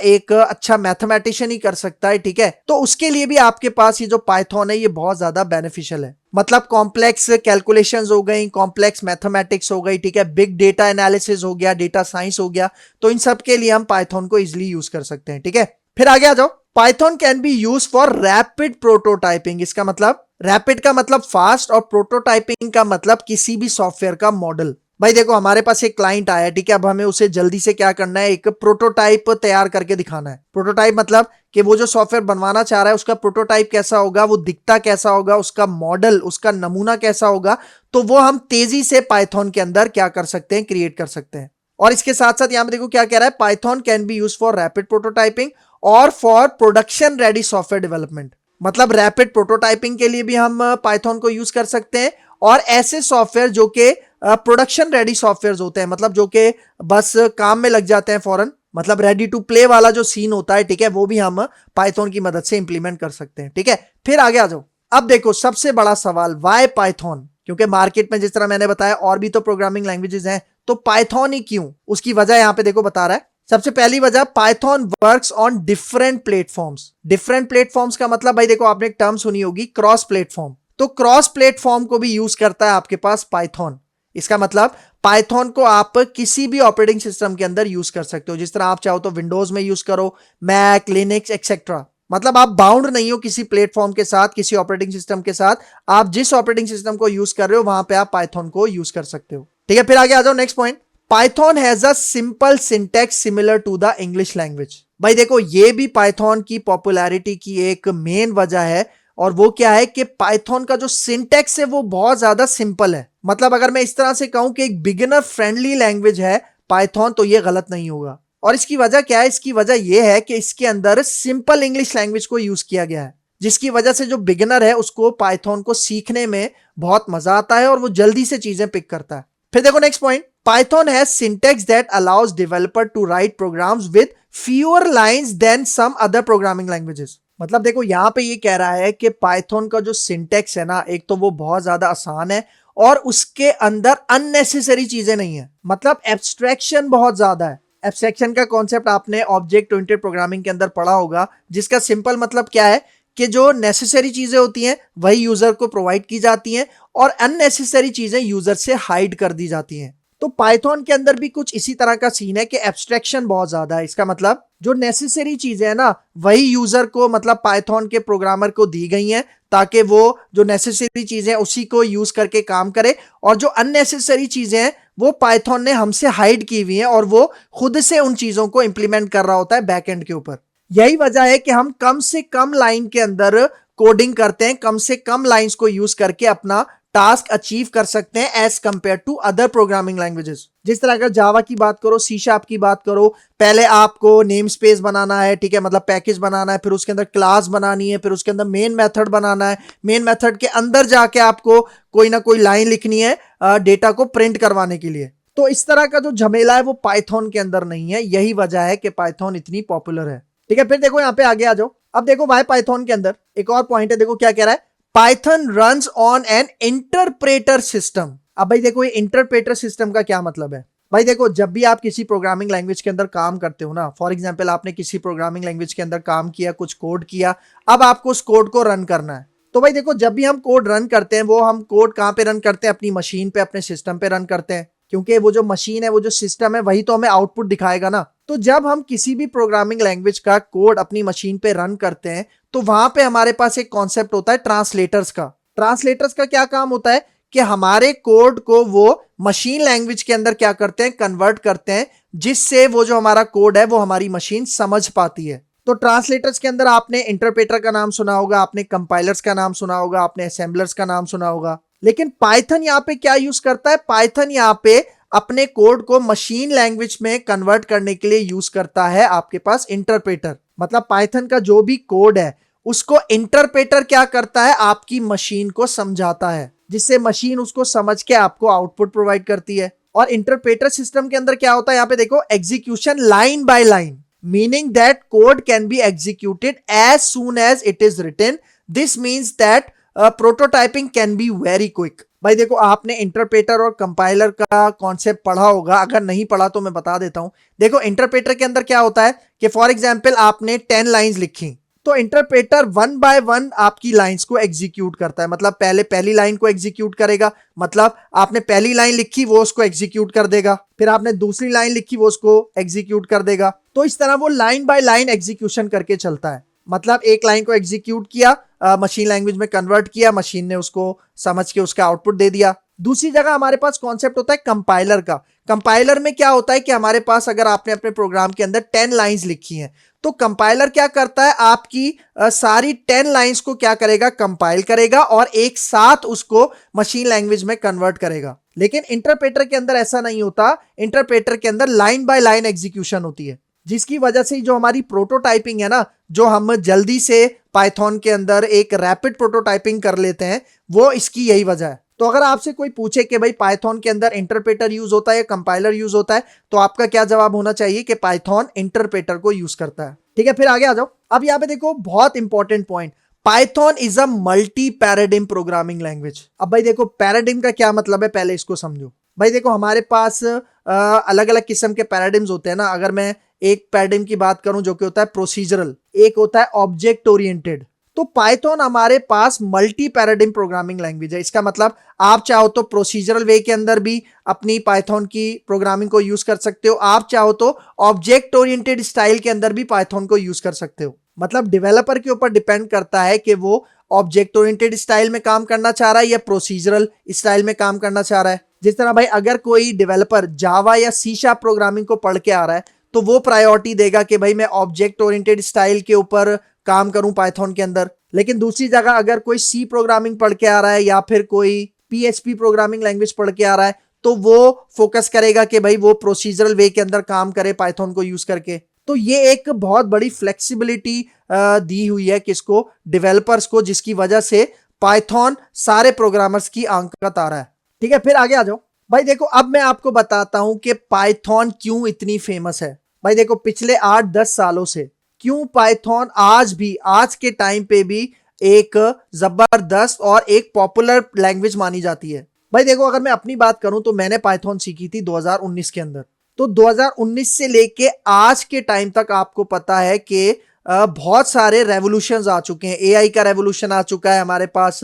एक अच्छा मैथमेटिशियन ही कर सकता है, ठीक है, तो उसके लिए भी आपके पास ये जो पाइथन है ये बहुत ज्यादा बेनिफिशियल है। मतलब कॉम्प्लेक्स कैलकुलेशंस हो गई, कॉम्प्लेक्स मैथमेटिक्स हो गई, ठीक है, बिग डेटा एनालिसिस हो गया, डेटा साइंस हो गया, तो इन सब के लिए हम पाइथन को इजिली यूज कर सकते हैं, ठीक है। फिर आगे आ जाओ, Python can be use for rapid prototyping, इसका मतलब रैपिड का मतलब फास्ट, और प्रोटोटाइपिंग का मतलब किसी भी सॉफ्टवेयर का मॉडल। भाई देखो हमारे पास एक क्लाइंट आया, ठीक है, अब हमें उसे जल्दी से क्या करना है, एक प्रोटोटाइप तैयार करके दिखाना है। प्रोटोटाइप मतलब कि वो जो सॉफ्टवेयर बनवाना चाह रहा है उसका प्रोटोटाइप कैसा होगा, वो दिखता कैसा होगा, उसका मॉडल, उसका नमूना कैसा होगा, तो वो हम तेजी से पाइथन के अंदर क्या कर सकते हैं, क्रिएट कर सकते हैं। और इसके साथ साथ यहां पे देखो क्या कह रहा है, Python can be use for rapid prototyping और for production ready software development, मतलब रैपिड प्रोटोटाइपिंग के लिए भी हम पाइथन को यूज कर सकते हैं, और ऐसे सॉफ्टवेयर जो कि प्रोडक्शन रेडी सॉफ्टवेयर होते हैं, मतलब जो कि बस काम में लग जाते हैं फौरन, मतलब रेडी टू प्ले वाला जो सीन होता है, ठीक है, वो भी हम पाइथन की मदद से इंप्लीमेंट कर सकते हैं, ठीक है। फिर आगे आ जाओ, अब देखो सबसे बड़ा सवाल, वाई पाइथन, क्योंकि मार्केट में जिस तरह मैंने बताया और भी तो प्रोग्रामिंग लैंग्वेजेस हैं, तो पाइथन ही क्यों, उसकी वजह यहां पे देखो बता रहा है। सबसे पहली वजह, Python works on different platforms. Different platforms का मतलब भाई देखो आपने एक टर्म सुनी होगी, क्रॉस प्लेटफॉर्म, तो क्रॉस प्लेटफॉर्म को भी यूज करता है आपके पास पाइथन। इसका मतलब पाइथन को आप किसी भी ऑपरेटिंग सिस्टम के अंदर यूज कर सकते हो, जिस तरह आप चाहो तो विंडोज में यूज करो, मैक, लिनक्स एक्सेट्रा, मतलब आप बाउंड नहीं हो किसी प्लेटफॉर्म के साथ, किसी ऑपरेटिंग सिस्टम के साथ। आप जिस ऑपरेटिंग सिस्टम को यूज कर रहे हो वहां पे आप पाइथन को यूज कर सकते हो। ठीक है, फिर आगे आ जाओ next point. Python has a simple syntax similar to the English language. भाई देखो ये भी पाइथन की पॉपुलैरिटी की एक मेन वजह है, और वो क्या है कि पाइथन का जो सिंटैक्स है वो बहुत ज्यादा सिंपल है। मतलब अगर मैं इस तरह से कहूं कि एक बिगिनर फ्रेंडली लैंग्वेज है पाइथन, तो ये गलत नहीं होगा। और इसकी वजह क्या है? इसकी वजह यह है कि इसके अंदर सिंपल इंग्लिश लैंग्वेज को यूज किया गया है, जिसकी वजह से जो बिगिनर है उसको पाइथन को सीखने में बहुत मजा आता है और वो जल्दी से चीजें पिक करता है। फिर देखो next point, Python has syntax that allows developer to write programs with fewer lines than some other programming languages. मतलब देखो यहां पे ये कह रहा है कि पाइथन का जो सिंटैक्स है ना, एक तो वो बहुत ज्यादा आसान है और उसके अंदर अननेसेसरी चीजें नहीं है। मतलब एब्स्ट्रैक्शन बहुत ज्यादा है। एब्स्ट्रैक्शन का कॉन्सेप्ट आपने ऑब्जेक्ट ओरिएंटेड प्रोग्रामिंग के अंदर पढ़ा होगा, जिसका सिंपल मतलब क्या है कि जो नेसेसरी चीजें होती हैं वही यूजर को प्रोवाइड की जाती हैं और अननेसेसरी चीजें यूजर से हाइड कर दी जाती हैं। तो पाइथन के अंदर भी कुछ इसी तरह का सीन है कि एब्स्ट्रैक्शन बहुत ज्यादा है। इसका मतलब जो नेसेसरी चीजें है ना वही यूजर को, मतलब पाइथन के प्रोग्रामर को दी गई हैं ताकि वो जो नेसेसरी चीजें उसी को यूज करके काम करे, और जो अननेसेसरी चीजें हैं वो पाइथन ने हमसे हाइड की हुई हैं और वो खुद से उन चीजों को इंप्लीमेंट कर रहा होता है बैकएंड के ऊपर। यही वजह है कि हम कम से कम लाइन के अंदर कोडिंग करते हैं, कम से कम लाइंस को यूज करके अपना टास्क अचीव कर सकते हैं as compare to other programming languages. जिस तरह अगर जावा की बात करो, सी शार्प की बात करो, पहले आपको नेम स्पेस बनाना है, ठीक है, मतलब पैकेज बनाना है, फिर उसके अंदर क्लास बनानी है, फिर उसके अंदर मेन मेथड बनाना है, मेन मेथड के अंदर जाके आपको कोई ना कोई लाइन लिखनी है डेटा को प्रिंट करवाने के लिए। तो इस तरह का जो झमेला है वो पाइथन के अंदर नहीं है। यही वजह है कि पाइथन इतनी पॉपुलर है। ठीक है, फिर देखो यहाँ पे आगे आ जाओ। अब देखो भाई पाइथन के अंदर एक और पॉइंट है, देखो क्या कह रहा है, Python runs on an interpreter system. अब भाई देखो ये इंटरप्रेटर सिस्टम का क्या मतलब है? भाई देखो जब भी आप किसी प्रोग्रामिंग लैंग्वेज के अंदर काम करते हो ना, फॉर एग्जांपल आपने किसी प्रोग्रामिंग लैंग्वेज के अंदर काम किया, कुछ कोड किया, अब आपको उस कोड को रन करना है। तो भाई देखो जब भी हम कोड रन करते हैं वो हम कोड कहां पे रन करते हैं? अपनी मशीन पे, अपने सिस्टम पे रन करते हैं, क्योंकि वो जो मशीन है, वो जो सिस्टम है, वही तो हमें आउटपुट दिखाएगा ना। तो जब हम किसी भी प्रोग्रामिंग लैंग्वेज का कोड अपनी मशीन पे रन करते हैं तो वहां पे हमारे पास एक कॉन्सेप्ट होता है ट्रांसलेटर्स का। ट्रांसलेटर्स का क्या काम होता है कि हमारे कोड को वो मशीन लैंग्वेज के अंदर क्या करते हैं? कन्वर्ट करते हैं, जिससे वो जो हमारा कोड है वो हमारी मशीन समझ पाती है। तो ट्रांसलेटर्स के अंदर आपने इंटरप्रेटर का नाम सुना होगा, आपने कंपाइलर्स का नाम सुना होगा, आपने असेंबलर्स का नाम सुना होगा। लेकिन पाइथन यहाँ पे क्या यूज करता है? पाइथन यहाँ पे अपने कोड को मशीन लैंग्वेज में कन्वर्ट करने के लिए यूज करता है आपके पास इंटरप्रेटर। मतलब पाइथन का जो भी कोड है उसको इंटरप्रेटर क्या करता है? आपकी मशीन को समझाता है, जिससे मशीन उसको समझ के आपको आउटपुट प्रोवाइड करती है। और इंटरप्रेटर सिस्टम के अंदर क्या होता है? यहाँ पे देखो execution line by line, meaning that code can be executed as soon as it is written. This means that prototyping can be very quick. भाई देखो आपने इंटरप्रेटर और कंपाइलर का कॉन्सेप्ट पढ़ा होगा, अगर नहीं पढ़ा तो मैं बता देता हूं। देखो इंटरप्रेटर के अंदर क्या होता है कि फॉर एग्जांपल आपने 10 लाइंस लिखी, तो इंटरप्रेटर वन बाय वन आपकी लाइंस को एग्जीक्यूट करता है। मतलब पहले पहली लाइन को एग्जीक्यूट करेगा, मतलब आपने पहली लाइन लिखी वो उसको एग्जीक्यूट कर देगा, फिर आपने दूसरी लाइन लिखी वो उसको एग्जीक्यूट कर देगा। तो इस तरह वो लाइन बाय लाइन एग्जीक्यूशन करके चलता है। मतलब एक लाइन को एग्जीक्यूट किया, मशीन लैंग्वेज में कन्वर्ट किया, मशीन ने उसको समझ के उसका आउटपुट दे दिया। दूसरी जगह हमारे पास कॉन्सेप्ट होता है कंपाइलर का। कंपाइलर में क्या होता है कि हमारे पास अगर आपने अपने प्रोग्राम के अंदर 10 लाइंस लिखी हैं, तो कंपाइलर क्या करता है? आपकी सारी 10 लाइंस को क्या करेगा? कंपाइल करेगा और एक साथ उसको मशीन लैंग्वेज में कन्वर्ट करेगा। लेकिन इंटरप्रेटर के अंदर ऐसा नहीं होता। इंटरप्रेटर के अंदर लाइन बाय लाइन एग्जीक्यूशन होती है, जिसकी वजह से जो हमारी प्रोटोटाइपिंग है ना, जो हम जल्दी से पाइथन के अंदर एक रैपिड प्रोटोटाइपिंग कर लेते हैं, वो इसकी यही वजह है। तो अगर आपसे कोई पूछे कि भाई पाइथन के अंदर इंटरप्रेटर यूज होता है या कंपाइलर यूज होता है, तो आपका क्या जवाब होना चाहिए कि पाइथन इंटरप्रेटर को यूज करता है। ठीक है, फिर आगे आ जाओ। अब यहाँ पे देखो बहुत important point, Python is a multi paradigm programming language. अब भाई देखो पैराडिम का क्या मतलब है, पहले इसको समझो। भाई देखो हमारे पास अलग अलग किस्म के पैराडिम्स होते हैं ना। अगर मैं एक पैराडिम की बात करूं जो कि होता है प्रोसीजरल, एक होता है ऑब्जेक्ट ओरिएंटेड। तो पाइथन हमारे पास मल्टी पैराडिम प्रोग्रामिंग लैंग्वेज है। इसका मतलब आप चाहो तो प्रोसीजरल वे के अंदर भी अपनी पाइथन की प्रोग्रामिंग को यूज कर सकते हो, आप चाहो तो ऑब्जेक्ट ओरिएंटेड स्टाइल के अंदर भी पाइथन को यूज कर सकते हो। मतलब डेवलपर के ऊपर डिपेंड करता है कि वो ऑब्जेक्ट ओरिएंटेड स्टाइल में काम करना चाह रहा है या प्रोसीजरल स्टाइल में काम करना चाह रहा है। जिस तरह भाई अगर कोई डेवलपर जावा या सी शार्प प्रोग्रामिंग को पढ़ के आ रहा है तो वो प्रायोरिटी देगा कि भाई मैं ऑब्जेक्ट ओरिएंटेड स्टाइल के ऊपर काम करूं पाइथन के अंदर। लेकिन दूसरी जगह अगर कोई सी प्रोग्रामिंग पढ़ के आ रहा है या फिर कोई पीएचपी प्रोग्रामिंग लैंग्वेज पढ़ के आ रहा है तो वो फोकस करेगा कि भाई वो प्रोसीजरल वे के अंदर काम करे पाइथन को यूज करके। तो ये एक बहुत बड़ी फ्लेक्सिबिलिटी दी हुई है किसको, डेवलपर्स को, जिसकी वजह से पाइथन सारे प्रोग्रामर्स की आंख का तारा है। ठीक है, फिर आगे आ जाओ भाई। देखो अब मैं आपको बताता हूं कि पाइथन क्यों इतनी फेमस है। भाई देखो पिछले 8-10 सालों से क्यों पाइथन आज भी, आज के टाइम पे भी एक जबरदस्त और एक पॉपुलर लैंग्वेज मानी जाती है। भाई देखो अगर मैं अपनी बात करूं तो मैंने पाइथन सीखी थी 2019 के अंदर। तो 2019 से लेके आज के टाइम तक आपको पता है कि बहुत सारे रेवोल्यूशंस आ चुके हैं। एआई का रेवोल्यूशन आ चुका है हमारे पास,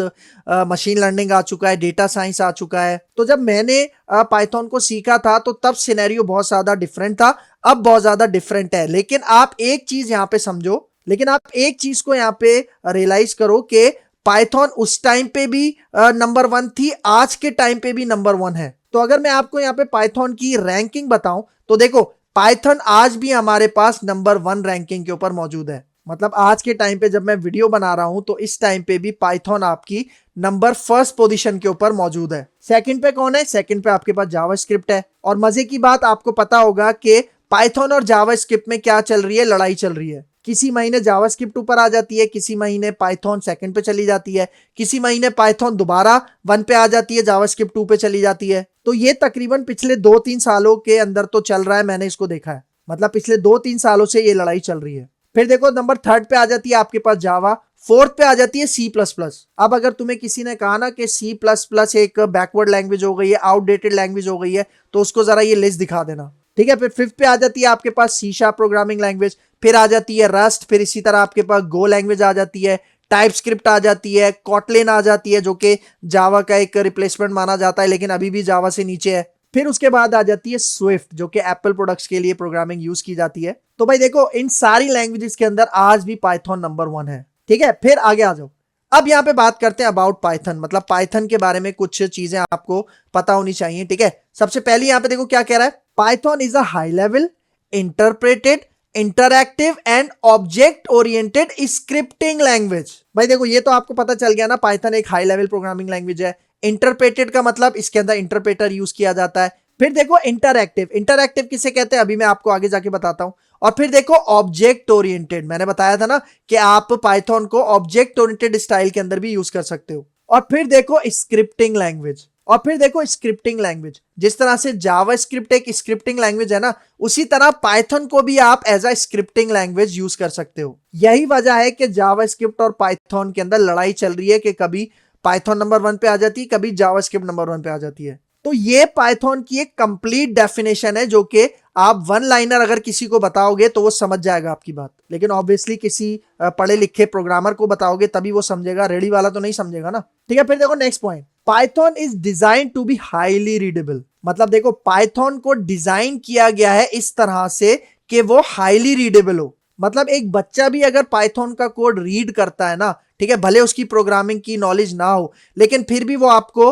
मशीन लर्निंग आ चुका है, डेटा साइंस आ चुका है। तो जब मैंने पाइथन को सीखा था तो तब सिनेरियो बहुत ज्यादा डिफरेंट था, अब बहुत ज्यादा डिफरेंट है। लेकिन आप एक चीज यहां पे समझो, लेकिन आप एक चीज को यहां पे रियलाइज करो कि पाइथन उस टाइम पे भी नंबर 1 थी, आज के टाइम पे भी नंबर 1 है। तो अगर मैं आपको यहाँ पे पाइथन की रैंकिंग बताऊं तो देखो पाइथन आज भी हमारे पास नंबर 1 रैंकिंग के ऊपर मौजूद है। मतलब आज के टाइम पे जब मैं वीडियो बना रहा हूं तो इस टाइम पे भी पाइथन आपकी नंबर 1 पोजीशन के ऊपर मौजूद है। सेकंड पे कौन है? सेकंड पे आपके पास जावास्क्रिप्ट है। और मजे की बात आपको पता होगा कि पाइथन और जावास्क्रिप्ट में क्या चल रही है, लड़ाई चल रही है। किसी महीने जावास्क्रिप्ट ऊपर आ जाती है, किसी महीने पाइथन सेकंड पे चली जाती है, किसी महीने पाइथन दोबारा 1 पे आ जाती है, जावास्क्रिप्ट 2 पे चली जाती है। तो ये तकरीबन पिछले 2-3 सालों के अंदर तो चल रहा है, मैंने इसको देखा है। मतलब पिछले 2-3 सालों से ये लड़ाई चल रही है। फिर देखो नंबर 3 पे आ जाती है आपके पास जावा, 4th पे आ जाती है सी प्लस प्लस। अब अगर तुम्हें किसी ने कहा ना कि सी प्लस प्लस एक बैकवर्ड लैंग्वेज हो गई है, आउटडेटेड लैंग्वेज हो गई है, तो उसको जरा ये लिस्ट दिखा देना। ठीक है, फिर 5th पे आ जाती है आपके पास सी शार्प प्रोग्रामिंग लैंग्वेज, फिर आ जाती है रस्ट, फिर इसी तरह आपके पास गो लैंग्वेज आ जाती है, टाइप स्क्रिप्ट आ जाती है, कॉटलिन आ जाती है जो कि जावा का एक रिप्लेसमेंट माना जाता है लेकिन अभी भी जावा से नीचे है। फिर उसके बाद आ जाती है स्विफ्ट जो कि एप्पल प्रोडक्ट्स के लिए प्रोग्रामिंग यूज की जाती है। तो भाई देखो इन सारी लैंग्वेजेस के अंदर आज भी पाइथन नंबर 1 है। ठीक है, फिर आगे आ जाओ। अब यहाँ पे बात करते हैं अबाउट पाइथन, मतलब पाइथन के बारे में कुछ चीजें आपको पता होनी चाहिए। ठीक है, सबसे पहले यहाँ पे देखो क्या कह रहा है, Python is a high level interpreted interactive and object oriented scripting language. भाई देखो ये तो आपको पता चल गया ना, पाइथन एक हाई लेवल प्रोग्रामिंग लैंग्वेज है। इंटरप्रेटेड का मतलब इसके अंदर इंटरप्रेटर यूज किया जाता है। फिर देखो इंटरएक्टिव, इंटरएक्टिव किसे कहते हैं अभी मैं आपको आगे जाके बताता हूं। और फिर देखो ऑब्जेक्ट ओरिएंटेड, मैंने बताया था ना कि आप पाइथन को ऑब्जेक्ट ओरिएंटेड स्टाइल के अंदर भी यूज कर सकते हो। और फिर देखो स्क्रिप्टिंग लैंग्वेज, और फिर देखो स्क्रिप्टिंग लैंग्वेज। जिस तरह से जावास्क्रिप्ट एक स्क्रिप्टिंग लैंग्वेज है ना, उसी तरह पाइथन को भी आप as a scripting language use कर सकते हो। यही वजह है कि जावास्क्रिप्ट और पाइथन के अंदर लड़ाई चल रही है कि कभी पाइथन नंबर 1 पे आ जाती है, कभी जावास्क्रिप्ट नंबर 1 पे आ जाती है। तो ये पाइथन की एक कंप्लीट डेफिनेशन है जो कि आप वन लाइनर अगर किसी को बताओगे तो वो समझ जाएगा आपकी बात। लेकिन ऑब्वियसली किसी पढ़े लिखे प्रोग्रामर को बताओगे तभी वो समझेगा, रेडी वाला तो नहीं समझेगा ना। ठीक है, फिर देखो next point, Python is design to be highly readable. मतलब देखो पाइथन को डिजाइन किया गया है इस तरह से कि वो हाईली रीडेबल हो। मतलब एक बच्चा भी अगर पाइथन का कोड रीड करता है ना, ठीक है, भले उसकी प्रोग्रामिंग की नॉलेज ना हो लेकिन फिर भी वो आपको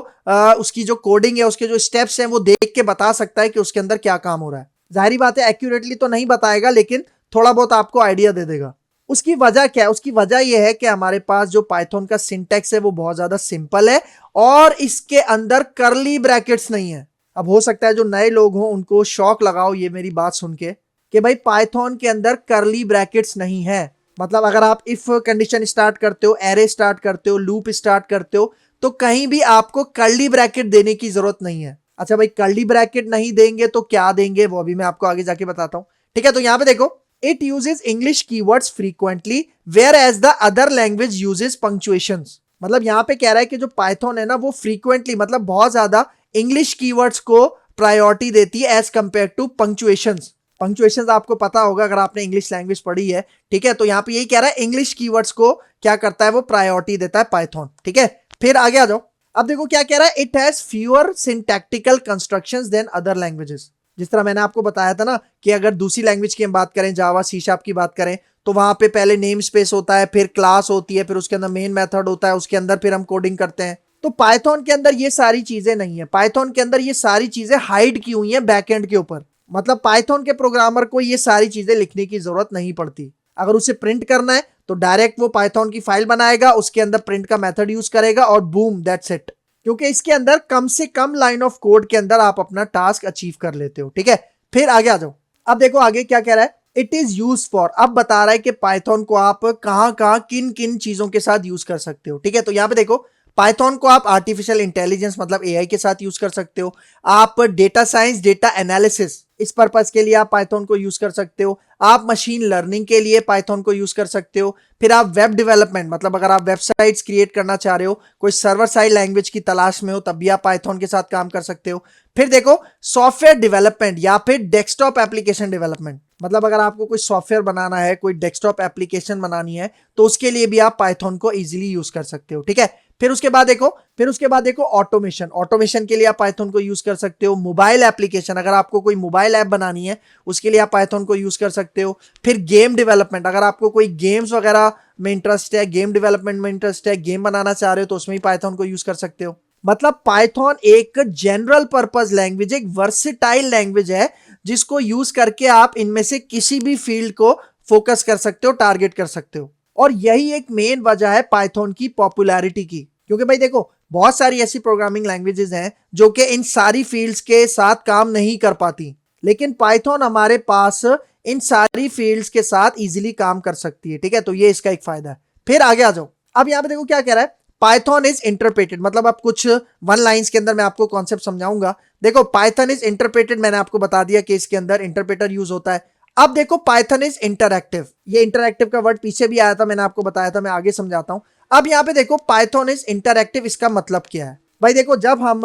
उसकी जो कोडिंग है, उसके जो स्टेप्स हैं वो देख के बता सकता है कि उसके अंदर क्या काम हो रहा है। जाहिर बात है एक्यूरेटली तो नहीं बताएगा लेकिन थोड़ा बहुत आपको आइडिया दे देगा। उसकी वजह क्या है? उसकी वजह यह है कि हमारे पास जो पाइथन का सिंटैक्स है वो बहुत ज्यादा सिंपल है और इसके अंदर करली ब्रैकेट्स नहीं है। अब हो सकता है जो नए लोग हों उनको शॉक लगाओ ये मेरी बात सुन के कि भाई पाइथन के अंदर करली ब्रैकेट्स नहीं है। मतलब अगर आप इफ कंडीशन स्टार्ट करते हो, एरे स्टार्ट करते हो, लूप स्टार्ट करते हो तो कहीं भी आपको कर्ली ब्रैकेट देने की जरूरत नहीं है। अच्छा भाई कर्ली ब्रैकेट नहीं देंगे तो क्या देंगे वो अभी मैं आपको आगे जाके बताता हूं। ठीक है, तो यहां पे देखो it uses English keywords frequently whereas the other language uses punctuations. मतलब यहां पे कह रहा है कि जो पाइथन है ना वो फ्रीक्वेंटली मतलब बहुत ज्यादा इंग्लिश कीवर्ड्स को प्रायोरिटी देती है as compare to punctuations. Punctuations आपको पता होगा अगर आपने इंग्लिश लैंग्वेज पढ़ी है। ठीक है, तो यहां पे यही कह रहा है इंग्लिश कीवर्ड्स को क्या करता है वो प्रायोरिटी देता है पाइथन। ठीक है, फिर आगे आ जाओ। अब देखो क्या कह रहा है, it has fewer syntactical constructions than other languages. जिस तरह मैंने आपको बताया था ना कि अगर दूसरी लैंग्वेज की हम बात करें, जावा, सी शार्प की बात करें, तो वहां पे पहले नेम स्पेस होता है, फिर क्लास होती है, फिर उसके अंदर मेन मेथड होता है, उसके अंदर फिर हम कोडिंग करते हैं। तो पाइथन के अंदर ये सारी चीजें नहीं है। पाइथन के अंदर ये सारी चीजें हाइड की हुई हैं बैकएंड के ऊपर। मतलब पाइथन के प्रोग्रामर को ये सारी चीजें लिखने की जरूरत नहीं पड़ती। अगर उसे प्रिंट करना है तो डायरेक्ट वो पाइथन की फाइल बनाएगा, उसके अंदर प्रिंट का मेथड यूज करेगा और बूम, दैट्स इट। क्योंकि इसके अंदर कम से कम लाइन ऑफ कोड के अंदर आप अपना टास्क अचीव कर लेते हो। ठीक है, फिर आगे आ जाओ। अब देखो आगे क्या कह रहा है, इट इज यूज फॉर। अब बता रहा है कि पाइथन को आप कहां कहां किन किन चीजों के साथ यूज कर सकते हो। ठीक है, तो यहां पे देखो पाइथन को आप आर्टिफिशियल इंटेलिजेंस मतलब एआई के साथ यूज कर सकते हो। आप डेटा साइंस, डेटा एनालिसिस, इस पर्पस के लिए आप पाइथन को यूज कर सकते हो। आप मशीन लर्निंग के लिए पाइथन को यूज कर सकते हो। फिर आप वेब डेवलपमेंट मतलब अगर आप वेबसाइट्स क्रिएट करना चाह रहे हो, कोई सर्वर साइड लैंग्वेज की तलाश में हो, तब भी आप पाइथन के साथ काम कर सकते हो। फिर देखो सॉफ्टवेयर डेवलपमेंट या फिर डेस्कटॉप एप्लीकेशन डेवलपमेंट, मतलब अगर आपको कोई सॉफ्टवेयर बनाना है, कोई डेस्कटॉप एप्लीकेशन बनानी है, तो उसके लिए भी आप पाइथन को इजीली यूज कर सकते हो। ठीक है, फिर उसके बाद देखो ऑटोमेशन। ऑटोमेशन के लिए आप पाइथन को यूज कर सकते हो। मोबाइल एप्लीकेशन, अगर आपको कोई मोबाइल ऐप बनानी है, उसके लिए आप पाइथन को यूज कर सकते हो। फिर गेम डेवलपमेंट, अगर आपको कोई गेम्स वगैरह में इंटरेस्ट है, गेम डेवलपमेंट में इंटरेस्ट है, गेम बनाना चाह रहे हो, तो उसमें भी पाइथन को यूज कर सकते हो। मतलब पाइथन एक जनरल पर्पस लैंग्वेज, एक वर्सेटाइल लैंग्वेज है, जिसको यूज करके आप इनमें से किसी भी फील्ड को फोकस कर सकते हो, टारगेट कर सकते हो। और यही एक मेन वजह है पाइथन की पॉपुलैरिटी की। क्योंकि भाई देखो बहुत सारी ऐसी प्रोग्रामिंग लैंग्वेजेस हैं जो कि इन सारी फील्ड्स के साथ काम नहीं कर पाती, लेकिन पाइथन हमारे पास इन सारी फील्ड्स के साथ इजीली काम कर सकती है। ठीक है, तो ये इसका एक फायदा है। फिर आगे आ जाओ। अब यहां पे देखो क्या कह रहा है, पाइथन इज इंटरप्रेटेड, मतलब अब कुछ वन लाइंस के अंदर मैं आपको कॉन्सेप्ट समझाऊंगा। देखो पाइथन इज इंटरप्रेटेड, मैंने आपको बता दिया कि इसके अंदर इंटरप्रेटर यूज होता है। अब देखो पाइथन इज इंटरएक्टिव, ये इंटरएक्टिव का वर्ड पीछे भी आया था, मैंने आपको बताया था, मैं आगे समझाता हूं। अब यहां पे देखो पाइथन इज इंटरएक्टिव, इसका मतलब क्या है भाई? देखो जब हम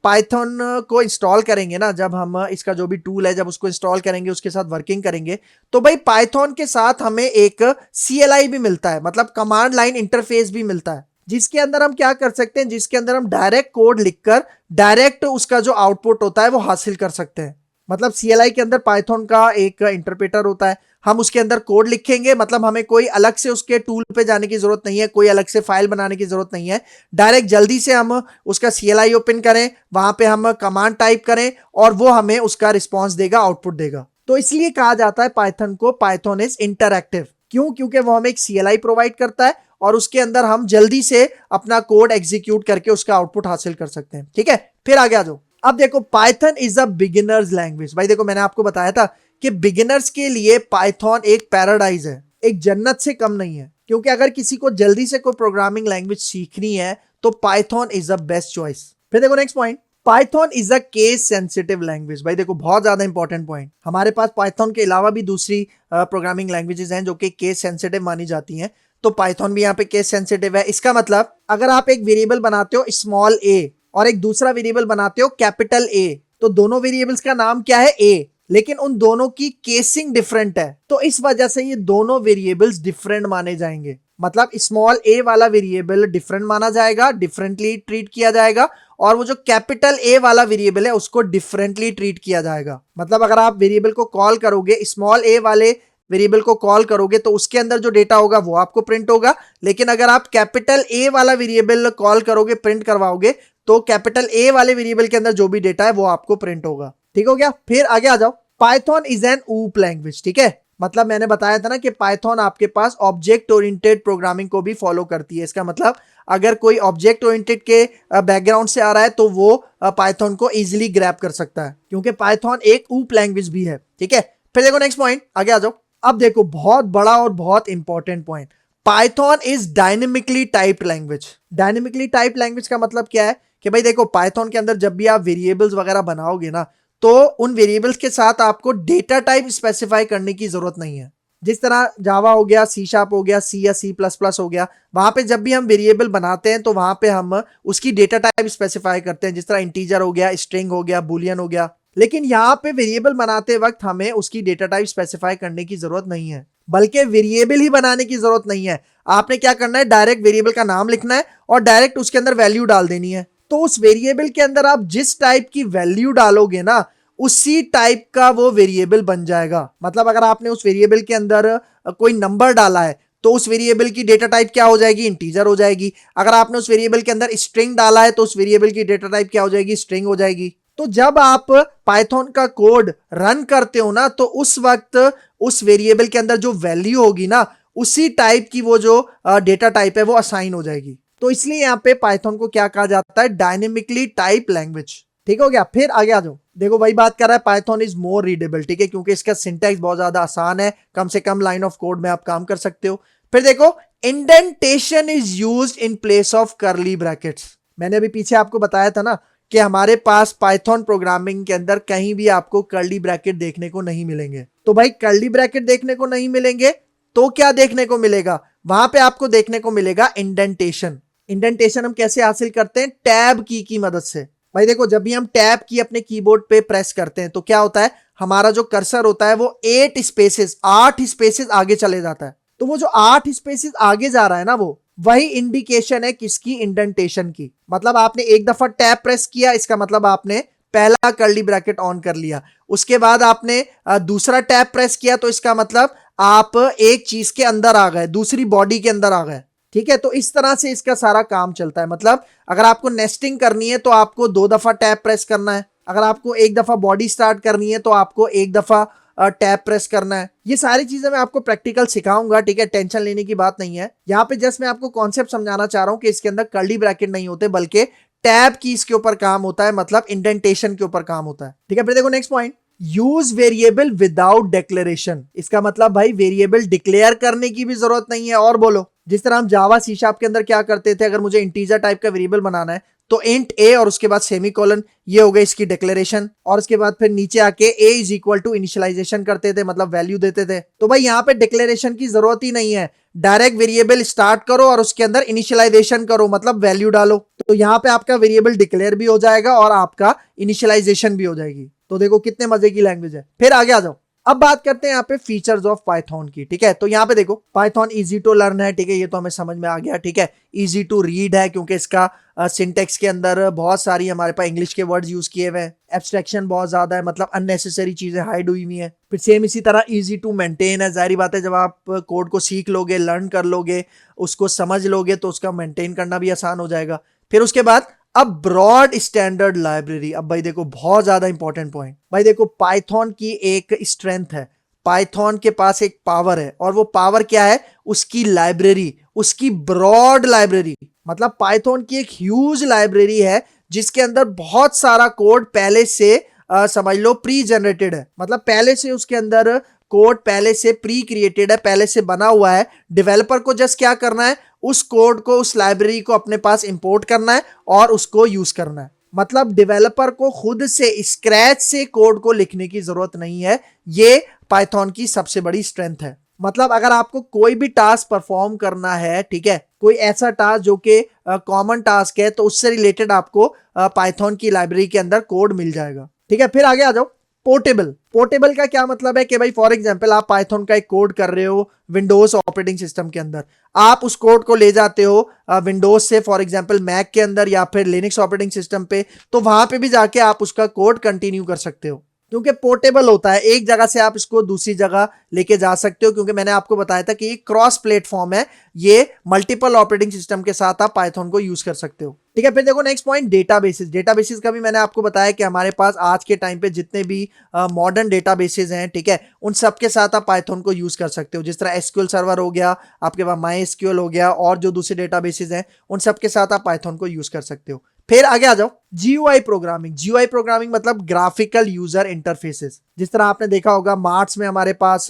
पाइथन को इंस्टॉल करेंगे ना, जब हम इसका जो भी टूल है जब उसको इंस्टॉल करेंगे, उसके साथ वर्किंग करेंगे, तो भाई पाइथन के साथ हमें एक CLI भी मिलता है, मतलब कमांड लाइन इंटरफेस भी मिलता है, जिसके अंदर हम क्या कर सकते हैं, जिसके अंदर हम डायरेक्ट कोड लिखकर डायरेक्ट उसका जो आउटपुट होता है वो हासिल कर सकते हैं। मतलब CLI के अंदर पाइथन का एक इंटरप्रेटर होता है, हम उसके अंदर कोड लिखेंगे, मतलब हमें कोई अलग से उसके टूल पे जाने की जरूरत नहीं है, कोई अलग से फाइल बनाने की जरूरत नहीं है। डायरेक्ट जल्दी से हम उसका CLI ओपन करें, वहां पे हम कमांड टाइप करें और वो हमें उसका रिस्पॉन्स देगा, आउटपुट देगा। तो इसलिए कहा जाता है पाइथन को पाइथन इज इंटरएक्टिव। क्यों? क्योंकि वो हमें एक CLI प्रोवाइड करता है और उसके अंदर हम जल्दी से अपना कोड एग्जीक्यूट करके उसका आउटपुट हासिल कर सकते हैं। ठीक है, फिर आगे आ जाओ। अब देखो Python is a beginners language. भाई देखो मैंने आपको बताया था कि बिगिनर्स के लिए पाइथन एक पैराडाइज है, एक जन्नत से कम नहीं है। क्योंकि अगर किसी को जल्दी से कोई प्रोग्रामिंग लैंग्वेज सीखनी है तो Python is a best choice. फिर देखो next point, Python is a case sensitive language. भाई देखो बहुत ज्यादा इंपॉर्टेंट पॉइंट, हमारे पास पाइथन के अलावा भी दूसरी प्रोग्रामिंग लैंग्वेजेस हैं जो कि केस सेंसिटिव मानी जाती हैं, तो पाइथन भी यहाँ पे केस सेंसिटिव है। इसका मतलब अगर आप एक वेरिएबल बनाते हो स्मॉल a और एक दूसरा वेरिएबल बनाते हो कैपिटल A, तो दोनों वेरिएबल्स का नाम क्या है? A, लेकिन उन दोनों की केसिंग डिफरेंट है, तो इस वजह से ये दोनों वेरिएबल्स डिफरेंट माने जाएंगे। मतलब स्मॉल a वाला वेरिएबल डिफरेंट माना जाएगा, डिफरेंटली ट्रीट किया जाएगा, और वो जो कैपिटल A वाला वेरिएबल है उसको डिफरेंटली ट्रीट किया जाएगा। मतलब अगर आप वेरिएबल को कॉल करोगे, स्मॉल a वाले वेरिएबल को कॉल करोगे, तो उसके अंदर जो डेटा होगा वो आपको प्रिंट होगा, लेकिन अगर आप कैपिटल A वाला वेरिएबल कॉल करोगे, प्रिंट करवाओगे, तो कैपिटल A वाले वेरिएबल के अंदर जो भी डेटा है वो आपको प्रिंट होगा। ठीक हो गया? फिर आगे आ जाओ। पाइथन इज एन ऊप लैंग्वेज। ठीक है, मतलब मैंने बताया था ना कि पाइथन आपके पास ऑब्जेक्ट ओरिएंटेड प्रोग्रामिंग को भी फॉलो करती है। इसका मतलब अगर कोई ऑब्जेक्ट ओरिएंटेड के बैकग्राउंड से आ रहा है तो वो पाइथन को इजीली ग्रैब कर सकता है, क्योंकि पाइथन एक ऊप लैंग्वेज भी है। ठीक है, फिर देखो नेक्स्ट पॉइंट, आगे आ जाओ। अब देखो बहुत बड़ा और बहुत important point, Python is dynamically typed language. Dynamically typed language का मतलब क्या है कि भाई देखो पाइथन के अंदर जब भी आप वेरिएबल्स वगैरह बनाओगे ना, तो उन वेरिएबल्स के साथ आपको डेटा टाइप स्पेसिफाई करने की जरूरत नहीं है। जिस तरह जावा हो गया, सी शार्प हो गया, सी या सी प्लस प्लस हो गया, वहां पे जब भी हम वेरिएबल बनाते हैं तो वहां पे हम उसकी डेटा टाइप स्पेसिफाई करते हैं, जिस तरह इंटीजर हो गया, स्ट्रिंग हो गया, बुलियन हो गया। लेकिन यहाँ पे वेरिएबल बनाते वक्त हमें उसकी डेटा टाइप स्पेसिफाई करने की जरूरत नहीं है, बल्कि वेरिएबल ही बनाने की जरूरत नहीं है। आपने क्या करना है, डायरेक्ट वेरिएबल का नाम लिखना है और डायरेक्ट उसके अंदर वैल्यू डाल देनी है। तो उस वेरिएबल के अंदर आप जिस टाइप की वैल्यू डालोगे ना, उसी टाइप का वो वेरिएबल बन जाएगा। मतलब अगर आपने उस वेरिएबल के अंदर कोई नंबर डाला है तो उस वेरिएबल की डेटा टाइप क्या हो जाएगी, इंटीजर हो जाएगी। अगर आपने उस वेरिएबल के अंदर स्ट्रिंग डाला है तो उस वेरिएबल की डेटा टाइप क्या हो जाएगी, स्ट्रिंग हो जाएगी। तो जब आप पाइथन का कोड रन करते हो ना तो उस वक्त उस वेरिएबल के अंदर जो वैल्यू होगी ना उसी टाइप की वो जो डेटा टाइप है वो असाइन हो जाएगी। तो इसलिए यहाँ पे पाइथन को क्या कहा जाता है, डायनेमिकली टाइप लैंग्वेज। ठीक हो गया। फिर आगे आ जाओ, देखो वही बात कर रहा है, पाइथन इज मोर रीडेबल, ठीक है, क्योंकि इसका सिंटैक्स बहुत ज्यादा आसान है, कम से कम लाइन ऑफ कोड में आप काम कर सकते हो। फिर देखो, indentation is used in place of curly brackets. मैंने अभी पीछे आपको बताया था ना कि हमारे पास पाइथन प्रोग्रामिंग के अंदर कहीं भी आपको कर्ली ब्रैकेट देखने को नहीं मिलेंगे। तो भाई कर्ली ब्रैकेट देखने को नहीं मिलेंगे तो क्या देखने को मिलेगा, वहां पे आपको देखने को मिलेगा इंडेंटेशन। इंडेंटेशन हम कैसे हासिल करते हैं, टैब की मदद से। भाई देखो, जब भी हम टैब की अपने कीबोर्ड पे प्रेस करते हैं तो क्या होता है, हमारा जो कर्सर होता है वो 8 स्पेसेस आगे चले जाता है। तो वो जो 8 स्पेसेस आगे जा रहा है ना, वो वही इंडिकेशन है किसकी, इंडेंटेशन की। मतलब आपने एक दफा टैब प्रेस किया, इसका मतलब आपने पहला कर्ली ब्रैकेट ऑन कर लिया। उसके बाद आपने दूसरा टैब प्रेस किया तो इसका मतलब आप एक चीज के अंदर आ गए, दूसरी बॉडी के अंदर आ गए। ठीक है, तो इस तरह से इसका सारा काम चलता है। मतलब अगर आपको नेस्टिंग करनी है तो आपको 2 दफा टैब प्रेस करना है। अगर आपको एक दफा बॉडी स्टार्ट करनी है तो आपको एक दफा टैब प्रेस करना है। ये सारी चीजें मैं आपको प्रैक्टिकल सिखाऊंगा, ठीक है, टेंशन लेने की बात नहीं है। यहाँ पे जस्ट मैं आपको कॉन्सेप्ट समझाना चाह रहा हूँ कि इसके अंदर कर्ली ब्रैकेट नहीं होते बल्कि टैब की इसके ऊपर काम होता है, मतलब इंडेंटेशन के ऊपर काम होता है। ठीक है, फिर देखो next point, use variable without declaration. इसका मतलब भाई वेरिएबल डिक्लेयर करने की भी जरूरत नहीं है। और बोलो, जिस तरह हम जावा सी शार्प के अंदर क्या करते थे, अगर मुझे इंटीजर टाइप का वेरिएबल बनाना है तो इंट ए और उसके बाद सेमीकोलन, ये हो गई इसकी डिक्लेरेशन। और उसके बाद फिर नीचे आके ए इज इक्वल टू इनिशियलाइजेशन करते थे, मतलब वैल्यू देते थे। तो भाई यहाँ पे डिक्लेरेशन की जरूरत ही नहीं है, डायरेक्ट वेरिएबल स्टार्ट करो और उसके अंदर इनिशियलाइजेशन करो, मतलब वैल्यू डालो। तो यहाँ पे आपका वेरिएबल डिक्लेयर भी हो जाएगा और आपका इनिशियलाइजेशन भी हो जाएगी। तो देखो कितने मजे की लैंग्वेज है। फिर आगे आ जाओ, अब बात करते हैं यहाँ पे फीचर्स ऑफ पाइथन की। ठीक है, तो यहाँ पे देखो, पाइथन इजी टू लर्न है, ठीक है, ये तो हमें समझ में आ गया। ठीक है, इजी टू रीड है क्योंकि इसका सिंटेक्स के अंदर बहुत सारी हमारे पास इंग्लिश के वर्ड्स यूज किए हुए हैं। एब्स्ट्रैक्शन बहुत ज्यादा है, मतलब अननेसेसरी चीजें हाइड हुई हुई है। फिर सेम इसी तरह इजी टू मेंटेन है। जाहिर बात है, जब आप कोड को सीख लोगे, लर्न कर लोगे, उसको समझ लोगे तो उसका मेंटेन करना भी आसान हो जाएगा। फिर उसके बाद अब ब्रॉड स्टैंडर्ड लाइब्रेरी। अब भाई देखो, बहुत ज्यादा इंपॉर्टेंट पॉइंट। भाई देखो, पाइथन की एक स्ट्रेंथ है, पाइथन के पास एक पावर है, और वो पावर क्या है, उसकी लाइब्रेरी, उसकी ब्रॉड लाइब्रेरी। मतलब पाइथन की एक ह्यूज लाइब्रेरी है जिसके अंदर बहुत सारा कोड पहले से समझ लो प्री जनरेटेड है। मतलब पहले से उसके अंदर कोड पहले से प्री क्रिएटेड है, पहले से बना हुआ है। डेवलपर को जस्ट क्या करना है, उस कोड को, उस लाइब्रेरी को अपने पास इंपोर्ट करना है और उसको यूज करना है। मतलब डेवलपर को खुद से स्क्रैच से कोड को लिखने की जरूरत नहीं है। ये पाइथन की सबसे बड़ी स्ट्रेंथ है। मतलब अगर आपको कोई भी टास्क परफॉर्म करना है, ठीक है, कोई ऐसा टास्क जो कि कॉमन टास्क है, तो उससे रिलेटेड आपको पाइथन की लाइब्रेरी के अंदर कोड मिल जाएगा। ठीक है, फिर आगे आ जाओ, पोर्टेबल। पोर्टेबल का क्या मतलब है कि भाई फॉर एग्जांपल आप पाइथन का एक कोड कर रहे हो विंडोज ऑपरेटिंग सिस्टम के अंदर, आप उस कोड को ले जाते हो विंडोज से फॉर एग्जांपल मैक के अंदर या फिर लिनक्स ऑपरेटिंग सिस्टम पे, तो वहां पे भी जाके आप उसका कोड कंटिन्यू कर सकते हो क्योंकि पोर्टेबल होता है। एक जगह से आप इसको दूसरी जगह लेके जा सकते हो, क्योंकि मैंने आपको बताया था कि ये क्रॉस प्लेटफॉर्म है, ये मल्टीपल ऑपरेटिंग सिस्टम के साथ आप पाइथन को यूज कर सकते हो। ठीक है, फिर देखो नेक्स्ट पॉइंट, डेटाबेसेस। डेटाबेसेस का भी मैंने आपको बताया कि हमारे पास आज के टाइम पे जितने भी मॉडर्न डेटाबेसेस हैं, ठीक है, उन सब के साथ आप पाइथन को यूज कर सकते हो। जिस तरह एसक्यूएल सर्वर हो गया, आपके पास माई एसक्यूएल हो गया, और जो दूसरे डेटाबेसेस हैं उन सब के साथ आप पाइथन को यूज कर सकते हो। फिर आगे आ जाओ, जीयूआई प्रोग्रामिंग। जीयूआई प्रोग्रामिंग मतलब ग्राफिकल यूजर इंटरफेसेस। जिस तरह आपने देखा होगा मार्च में हमारे पास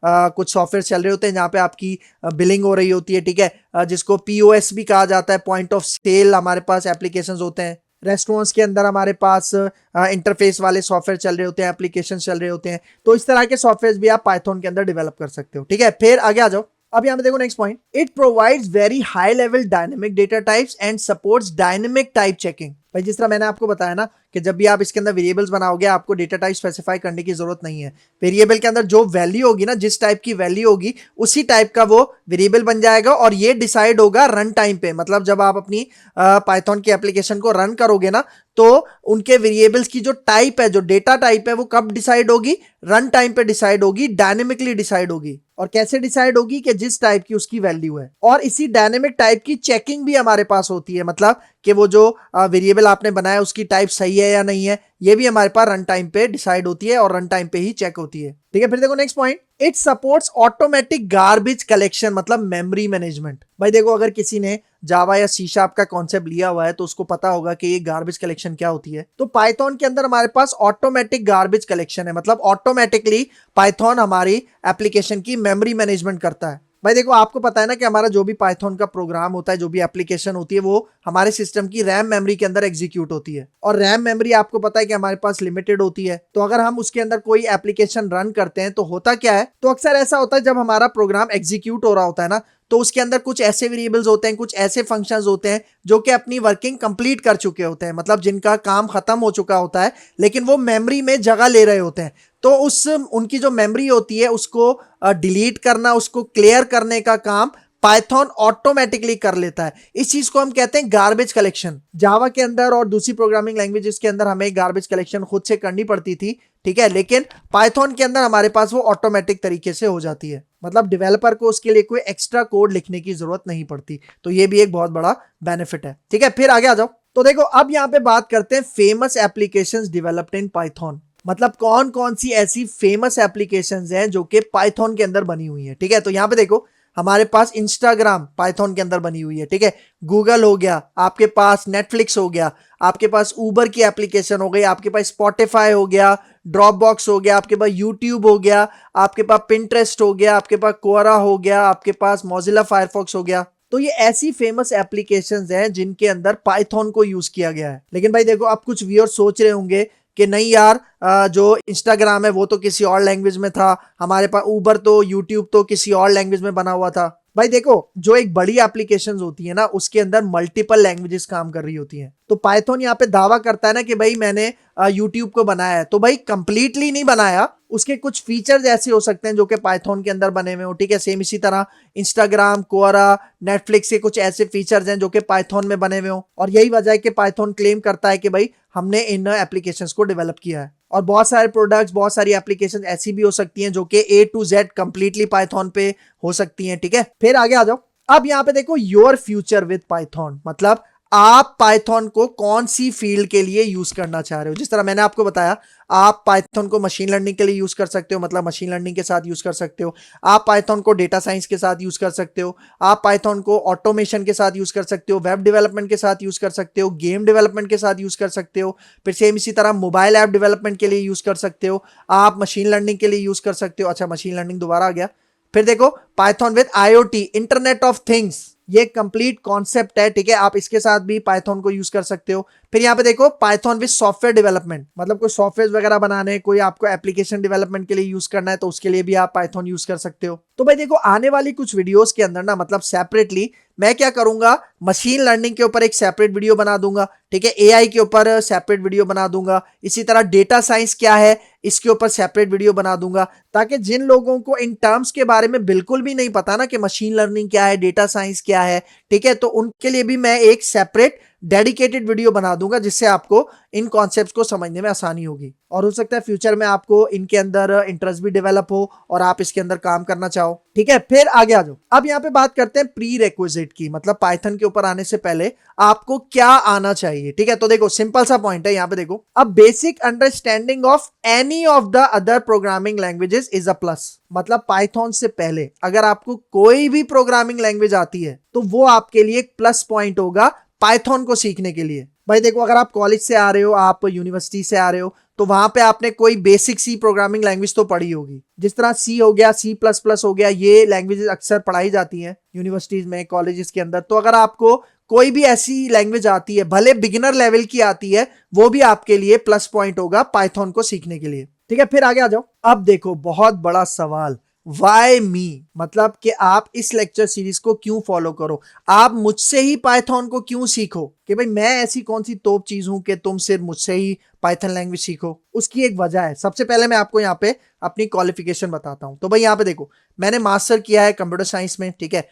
कुछ सॉफ्टवेयर चल रहे होते हैं जहां पे आपकी बिलिंग हो रही होती है, ठीक है, जिसको पीओएस भी कहा जाता है, पॉइंट ऑफ सेल हमारे पास एप्लीकेशंस होते हैं। रेस्टोरेंट्स के अंदर हमारे पास इंटरफेस वाले सॉफ्टवेयर चल रहे होते हैं, एप्लीकेशन चल रहे होते हैं। तो इस तरह के सॉफ्टवेयर भी आप पाइथन के अंदर डेवलप कर सकते हो। ठीक है, फिर आगे आ जाओ, अब यहां पे देखो next point, it provides very high level dynamic data types and supports dynamic type checking. भाई जिस तरह मैंने आपको बताया ना कि जब भी आप इसके अंदर वेरिएबल्स बनाओगे आपको डेटा टाइप स्पेसिफाई करने की जरूरत नहीं है। वेरिएबल के अंदर जो वैल्यू होगी ना, जिस टाइप की वैल्यू होगी उसी टाइप का वो वेरिएबल बन जाएगा और ये डिसाइड होगा रन टाइम पे। मतलब जब आप अपनी पाइथन की एप्लीकेशन को रन करोगे ना तो उनके वेरिएबल्स की जो टाइप है, जो डेटा टाइप है, वो कब डिसाइड होगी? रन टाइम पे डिसाइड होगी, डायनेमिकली डिसाइड होगी। और कैसे डिसाइड होगी? कि जिस टाइप की उसकी वैल्यू है। और इसी डायनेमिक टाइप की चेकिंग भी हमारे पास होती है, मतलब कि वो जो वेरिएबल आपने बनाया उसकी टाइप सही है या नहीं है, ये भी हमारे पास रन टाइम पे डिसाइड होती है और रन टाइम पे ही चेक होती है। ठीक है, फिर देखो next point, it supports automatic garbage collection, मतलब मेमोरी मैनेजमेंट। भाई देखो अगर किसी ने जावा या सी शार्प का कॉन्सेप्ट लिया हुआ है तो उसको पता होगा कि ये गार्बेज कलेक्शन क्या होती है। तो पाइथन के अंदर हमारे पास ऑटोमेटिक गार्बेज कलेक्शन है, मतलब ऑटोमेटिकली पाइथन हमारी एप्लीकेशन की मेमोरी मैनेजमेंट करता है। भाई देखो आपको पता है ना कि हमारा जो भी पाइथन का प्रोग्राम होता है, जो भी एप्लीकेशन होती है, वो हमारे सिस्टम की रैम मेमोरी के अंदर एग्जीक्यूट होती है। और रैम मेमोरी आपको पता है कि हमारे पास लिमिटेड होती है। तो अगर हम उसके अंदर कोई एप्लीकेशन रन करते हैं तो होता क्या है, तो अक्सर ऐसा होता है जब हमारा प्रोग्राम एग्जीक्यूट हो रहा होता है ना, तो उसके अंदर कुछ ऐसे वेरिएबल्स होते हैं, कुछ ऐसे फंक्शंस होते हैं जो कि अपनी वर्किंग कंप्लीट कर चुके होते हैं, मतलब जिनका काम खत्म हो चुका होता है, लेकिन वो मेमोरी में जगह ले रहे होते हैं। तो उस उनकी जो मेमोरी होती है उसको डिलीट करना, उसको क्लियर करने का काम पाइथन ऑटोमेटिकली कर लेता है। इस चीज को हम कहते हैं गार्बेज कलेक्शन। जावा के अंदर और दूसरी प्रोग्रामिंग लैंग्वेजेस के अंदर हमें गार्बेज कलेक्शन खुद से करनी पड़ती थी, ठीक है, लेकिन पाइथन के अंदर हमारे पास वो ऑटोमेटिक तरीके से हो जाती है। मतलब डेवलपर को उसके लिए कोई एक्स्ट्रा कोड लिखने की जरूरत नहीं पड़ती। तो ये भी एक बहुत बड़ा बेनिफिट है। ठीक है, फिर आगे आ जाओ। तो देखो अब यहां पे बात करते हैं famous applications developed in Python. मतलब कौन कौन सी ऐसी फेमस एप्लीकेशंस हैं जो कि पाइथन के अंदर बनी हुई हैं। ठीक है, तो यहां पे देखो हमारे पास इंस्टाग्राम पाइथन के अंदर बनी हुई है। ठीक है, गूगल हो गया, आपके पास नेटफ्लिक्स हो गया, आपके पास उबर की एप्लीकेशन हो गई, आपके पास स्पॉटिफाई हो गया, ड्रॉप बॉक्स हो गया, आपके पास यूट्यूब हो गया, आपके पास पिंटरेस्ट हो गया, आपके पास कोरा हो गया, आपके पास मोजिला फायरफॉक्स हो गया। तो ये ऐसी फेमस एप्लीकेशंस हैं जिनके अंदर पाइथन को यूज किया गया है। लेकिन भाई देखो आप कुछ व्यूअर्स सोच रहे होंगे कि नहीं यार, जो इंस्टाग्राम है वो तो किसी और लैंग्वेज में था, हमारे पास उबर तो, यूट्यूब तो किसी और लैंग्वेज में बना हुआ था। भाई देखो जो एक बड़ी एप्लीकेशंस होती है ना उसके अंदर मल्टीपल लैंग्वेजेस काम कर रही होती हैं। तो पाइथन यहाँ पे दावा करता है ना कि भाई मैंने यूट्यूब को बनाया है, तो भाई कंप्लीटली नहीं बनाया, उसके कुछ फीचर्स ऐसे हो सकते हैं जो कि पाइथन के अंदर बने हुए हो। ठीक है, सेम इसी तरह इंस्टाग्राम, कोरा, नेटफ्लिक्स के कुछ ऐसे फीचर्स हैं जो कि पाइथन में बने हुए हो। और यही वजह है कि पाइथन क्लेम करता है कि भाई हमने इन एप्लीकेशंस को डेवलप किया है। और बहुत सारे प्रोडक्ट्स, बहुत सारी एप्लीकेशन ऐसी भी हो सकती हैं जो कि A to Z completely Python पे हो सकती हैं। ठीक है, फिर आगे आ जाओ। अब यहाँ पे देखो योर फ्यूचर विद पाइथन, मतलब आप पाइथन को कौन सी फील्ड के लिए यूज करना चाह रहे हो। जिस तरह मैंने आपको बताया, आप पाइथन को मशीन लर्निंग के लिए यूज कर सकते हो, मतलब मशीन लर्निंग के साथ यूज कर सकते हो। आप पाइथन को डेटा साइंस के साथ यूज कर सकते हो। आप पाइथन को ऑटोमेशन के साथ यूज कर सकते हो, वेब डेवलपमेंट के साथ यूज कर सकते हो, गेम डेवलपमेंट के साथ यूज कर सकते हो। फिर सेम इसी तरह मोबाइल ऐप डेवलपमेंट के लिए यूज कर सकते हो। आप मशीन लर्निंग के लिए यूज कर सकते हो। अच्छा, मशीन लर्निंग दोबारा आ गया। फिर देखो Python with IoT, internet of things, ये कंप्लीट कॉन्सेप्ट है। ठीक है, आप इसके साथ भी पाइथन को यूज कर सकते हो। फिर यहाँ पे देखो पाइथन विद सॉफ्टवेयर डेवलपमेंट, मतलब कोई सॉफ्टवेयर वगैरह बनाने, कोई आपको एप्लीकेशन डेवलपमेंट के लिए यूज करना है तो उसके लिए भी आप पाइथन यूज कर सकते हो। तो भाई देखो आने वाली कुछ वीडियोस के अंदर ना, मतलब सेपरेटली मैं क्या करूंगा, मशीन लर्निंग के ऊपर एक सेपरेट वीडियो बना दूंगा। ठीक है, AI के ऊपर सेपरेट वीडियो बना दूंगा। इसी तरह डेटा साइंस क्या है इसके ऊपर सेपरेट वीडियो बना दूंगा, ताकि जिन लोगों को इन टर्म्स के बारे में बिल्कुल भी नहीं पता ना कि मशीन लर्निंग क्या है, डेटा साइंस क्या है, ठीक है, तो उनके लिए भी मैं एक सेपरेट डेडिकेटेड वीडियो बना दूंगा जिससे आपको इन कॉन्सेप्ट्स को समझने में आसानी होगी। और हो सकता है फ्यूचर में आपको इनके अंदर इंटरेस्ट भी डेवलप हो और आप इसके अंदर काम करना चाहो। ठीक है, फिर आगे आ जाओ। अब यहाँ पे बात करते हैं प्री रिक्विजिट की, मतलब पाइथन के ऊपर आने से पहले आपको क्या आना चाहिए। ठीक है, तो देखो सिंपल सा पॉइंट है यहाँ पे, देखो अब basic understanding of any of the other programming languages is a plus. मतलब पाइथन से पहले अगर आपको कोई भी प्रोग्रामिंग लैंग्वेज आती है तो वो आपके लिए एक प्लस पॉइंट होगा पाइथन को सीखने के लिए। भाई देखो अगर आप कॉलेज से आ रहे हो, आप यूनिवर्सिटी से आ रहे हो, तो वहां पे आपने कोई बेसिक सी प्रोग्रामिंग लैंग्वेज तो पढ़ी होगी। जिस तरह C हो गया, C++ हो गया, ये लैंग्वेजेस अक्सर पढ़ाई जाती हैं यूनिवर्सिटीज में, कॉलेजेस के अंदर। तो अगर आपको कोई भी ऐसी लैंग्वेज आती है, भले बिगिनर लेवल की आती है, वो भी आपके लिए प्लस पॉइंट होगा पाइथन को सीखने के लिए। ठीक है, फिर आगे आ जाओ। अब देखो बहुत बड़ा सवाल, वाई मी, मतलब कि आप इस लेक्चर सीरीज को क्यों फॉलो करो, आप मुझसे ही पाइथन को क्यों सीखो, कि भाई मैं ऐसी कौन सी तोप चीज हूं कि तुम सिर्फ मुझसे ही पाइथन लैंग्वेज सीखो। उसकी एक वजह है। सबसे पहले मैं आपको यहाँ पे अपनी क्वालिफिकेशन बताता हूं। तो भाई यहाँ पे देखो, मैंने मास्टर किया है कंप्यूटर साइंस में, ठीक है।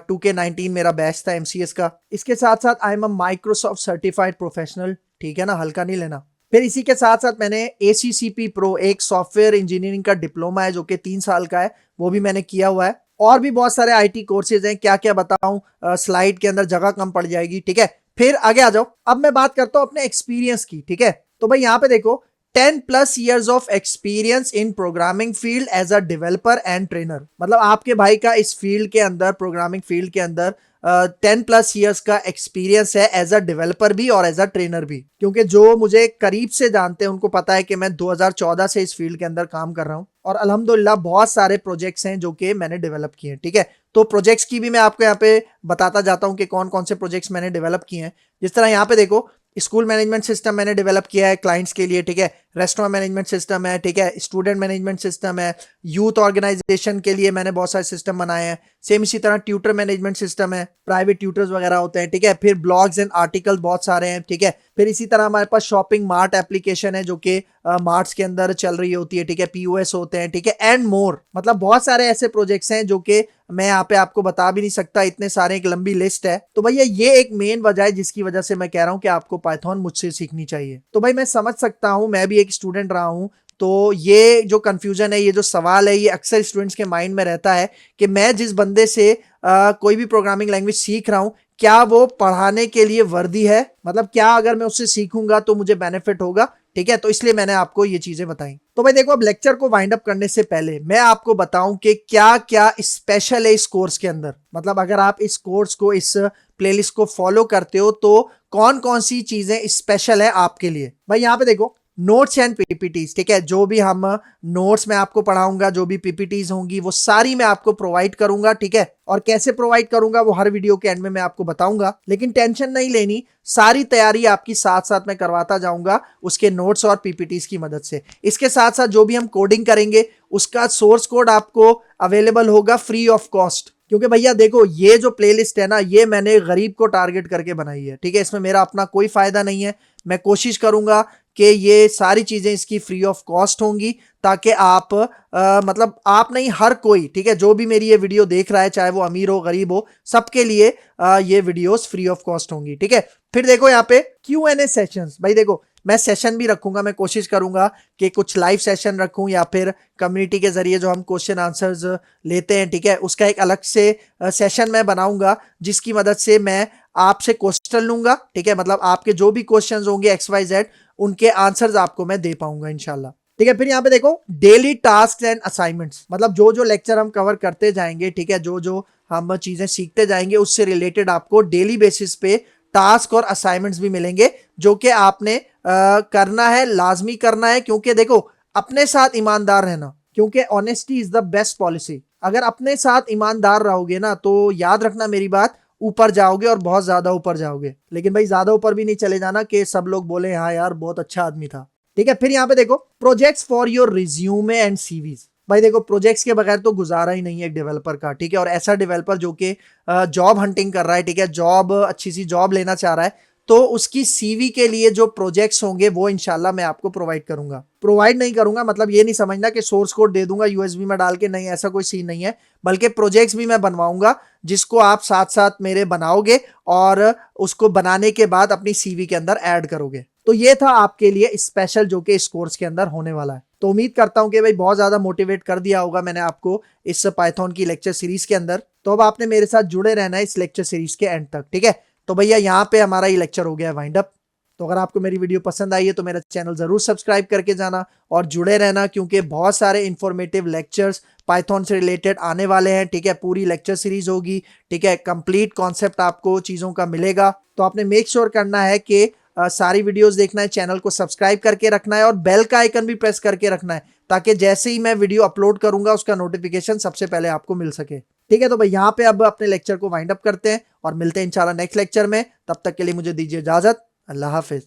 2K19 मेरा बैच था MCS का। इसके साथ साथ I am a Microsoft certified professional, ठीक है ना, हल्का नहीं लेना। फिर इसी के साथ साथ मैंने ACCP प्रो, एक सॉफ्टवेयर इंजीनियरिंग का डिप्लोमा है जो कि 3 साल का है, वो भी मैंने किया हुआ है। और भी बहुत सारे IT कोर्सेज हैं, क्या क्या बताऊं, स्लाइड के अंदर जगह कम पड़ जाएगी, ठीक है। फिर आगे आ जाओ, अब मैं बात करता हूं अपने एक्सपीरियंस की, ठीक है। तो भाई यहाँ पे देखो, 10+ years of experience in programming field as a developer and trainer, मतलब आपके भाई का इस फील्ड के अंदर, प्रोग्रामिंग फील्ड के अंदर 10+ years का एक्सपीरियंस है, एज अ डेवलपर भी और एज अ ट्रेनर भी। क्योंकि जो मुझे करीब से जानते हैं उनको पता है कि मैं 2014 से इस फील्ड के अंदर काम कर रहा हूं, और अल्हम्दुलिल्लाह बहुत सारे प्रोजेक्ट्स हैं जो कि मैंने डेवलप किए हैं, ठीक है। तो प्रोजेक्ट्स की भी मैं आपको यहाँ पे बताता जाता हूँ कि कौन कौन से प्रोजेक्ट्स मैंने डेवलप किए हैं। जिस तरह यहाँ पे देखो, स्कूल मैनेजमेंट सिस्टम मैंने डेवलप किया है क्लाइंट्स के लिए, ठीक है। रेस्टोरेंट मैनेजमेंट सिस्टम है, ठीक है। स्टूडेंट मैनेजमेंट सिस्टम है। यूथ ऑर्गेनाइजेशन के लिए मैंने बहुत सारे सिस्टम बनाए हैं। सेम इसी तरह ट्यूटर मैनेजमेंट सिस्टम है, प्राइवेट ट्यूटर्स वगैरह होते हैं, ठीक है। फिर ब्लॉग्स एंड आर्टिकल बहुत सारे हैं, ठीक है। फिर इसी तरह हमारे पास शॉपिंग मार्ट एप्लीकेशन है जो कि मार्ट्स के अंदर चल रही होती है, ठीक है। POS होते हैं, ठीक है, एंड मोर। मतलब बहुत सारे ऐसे प्रोजेक्ट्स हैं जो कि मैं यहाँ पे आपको बता भी नहीं सकता, इतने सारे, एक लंबी लिस्ट है। तो भैया ये एक मेन वजह है जिसकी वजह से मैं कह रहा हूँ कि आपको पाइथन मुझसे सीखनी चाहिए। तो भाई मैं समझ सकता हूँ, मैं भी एक स्टूडेंट रहा हूँ, तो ये जो कंफ्यूजन है, ये जो सवाल है, ये अक्सर स्टूडेंट्स के माइंड में रहता है कि मैं जिस बंदे से कोई भी प्रोग्रामिंग लैंग्वेज सीख रहा हूँ, क्या वो पढ़ाने के लिए वर्दी है, मतलब क्या अगर मैं उससे सीखूंगा तो मुझे बेनिफिट होगा, ठीक है। तो इसलिए मैंने आपको ये चीजें बताई। तो भाई देखो, अब लेक्चर को वाइंड अप करने से पहले मैं आपको बताऊं कि क्या क्या स्पेशल है इस कोर्स के अंदर, मतलब अगर आप इस कोर्स को, इस प्लेलिस्ट को फॉलो करते हो तो कौन कौन सी चीजें स्पेशल है आपके लिए। भाई यहाँ पे देखो, नोट्स एंड PPTs, ठीक है। जो भी हम नोट्स में आपको पढ़ाऊंगा, जो भी PPTs होंगी, वो सारी मैं आपको प्रोवाइड करूंगा, ठीक है। और कैसे प्रोवाइड करूंगा वो हर वीडियो के एंड में मैं आपको बताऊंगा, लेकिन टेंशन नहीं लेनी, सारी तैयारी आपकी साथ साथ मैं करवाता जाऊंगा उसके नोट्स और PPTs की मदद से। इसके साथ साथ जो भी हम कोडिंग करेंगे उसका सोर्स कोड आपको अवेलेबल होगा फ्री ऑफ कॉस्ट। क्योंकि भैया देखो, ये जो प्लेलिस्ट है ना, ये मैंने गरीब को टारगेट करके बनाई है, ठीक है। इसमें मेरा अपना कोई फायदा नहीं है। मैं कोशिश करूंगा कि ये सारी चीजें इसकी फ्री ऑफ कॉस्ट होंगी, ताकि आप मतलब आप नहीं, हर कोई, ठीक है, जो भी मेरी ये वीडियो देख रहा है, चाहे वो अमीर हो गरीब हो, सबके लिए ये वीडियोस फ्री ऑफ कॉस्ट होंगी, ठीक है। फिर देखो यहाँ पे Q&A सेशंस, भाई देखो मैं सेशन भी रखूंगा, मैं कोशिश करूंगा कि कुछ लाइव सेशन रखूं या फिर कम्युनिटी के जरिए जो हम क्वेश्चन आंसर्स लेते हैं, ठीक है, उसका एक अलग से सेशन मैं बनाऊंगा, जिसकी मदद से मैं आपसे क्वेश्चन लूंगा, ठीक है। मतलब आपके जो भी क्वेश्चंस होंगे XYZ, उनके आंसर्स आपको मैं दे पाऊंगा इंशाल्लाह, ठीक है। फिर यहाँ पे देखो, डेली टास्क एंड असाइनमेंट्स, मतलब जो जो लेक्चर हम कवर करते जाएंगे, ठीक है, जो जो हम चीजें सीखते जाएंगे, उससे रिलेटेड आपको डेली बेसिस पे टास्क और असाइनमेंट्स भी मिलेंगे, जो कि आपने करना है, लाजमी करना है। क्योंकि देखो, अपने साथ ईमानदार रहना, क्योंकि honesty is the best policy. अगर अपने साथ ईमानदार रहोगे ना, तो याद रखना मेरी बात, ऊपर जाओगे और बहुत ज्यादा ऊपर जाओगे। लेकिन भाई ज्यादा ऊपर भी नहीं चले जाना कि सब लोग बोले हाँ यार बहुत अच्छा आदमी था, ठीक है। फिर यहाँ पे देखो, projects for your resume and CVs, भाई देखो प्रोजेक्ट्स के बगैर तो गुजारा ही नहीं है एक डेवलपर का, ठीक है। और ऐसा डेवलपर जो कि जॉब हंटिंग कर रहा है, ठीक है, जॉब, अच्छी सी जॉब लेना चाह रहा है, तो उसकी CV के लिए जो प्रोजेक्ट्स होंगे वो इंशाल्लाह मैं आपको प्रोवाइड करूंगा। प्रोवाइड नहीं करूंगा मतलब ये नहीं समझना कि सोर्स कोड दे दूंगा USB में डाल के, नहीं, ऐसा कोई सीन नहीं है। बल्कि प्रोजेक्ट्स भी मैं बनवाऊंगा, जिसको आप साथ साथ मेरे बनाओगे और उसको बनाने के बाद अपनी CV के अंदर ऐड करोगे। तो ये था आपके लिए स्पेशल जो कि इस कोर्स के अंदर होने वाला है। तो उम्मीद करता हूं कि भाई बहुत ज्यादा मोटिवेट कर दिया होगा मैंने आपको इस पाइथन की लेक्चर सीरीज के अंदर। तो अब आपने मेरे साथ जुड़े रहना है इस लेक्चर सीरीज के एंड तक, ठीक है। तो भैया यहाँ पे हमारा ये लेक्चर हो गया वाइंड अप। तो अगर आपको मेरी वीडियो पसंद आई है तो मेरा चैनल जरूर सब्सक्राइब करके जाना और जुड़े रहना, क्योंकि बहुत सारे इंफॉर्मेटिव लेक्चर्स पाइथन से रिलेटेड आने वाले हैं, ठीक है। पूरी लेक्चर सीरीज होगी, ठीक है, कंप्लीट कॉन्सेप्ट आपको चीजों का मिलेगा। तो आपने मेक श्योर करना है कि सारी वीडियोस देखना है, चैनल को सब्सक्राइब करके रखना है और बेल का आइकन भी प्रेस करके रखना है, ताकि जैसे ही मैं वीडियो अपलोड करूंगा उसका नोटिफिकेशन सबसे पहले आपको मिल सके, ठीक है। तो भाई यहाँ पे अब अपने लेक्चर को वाइंड अप करते हैं और मिलते हैं इंशाल्लाह नेक्स्ट लेक्चर में। तब तक के लिए मुझे दीजिए इजाजत। अल्लाह हाफिज।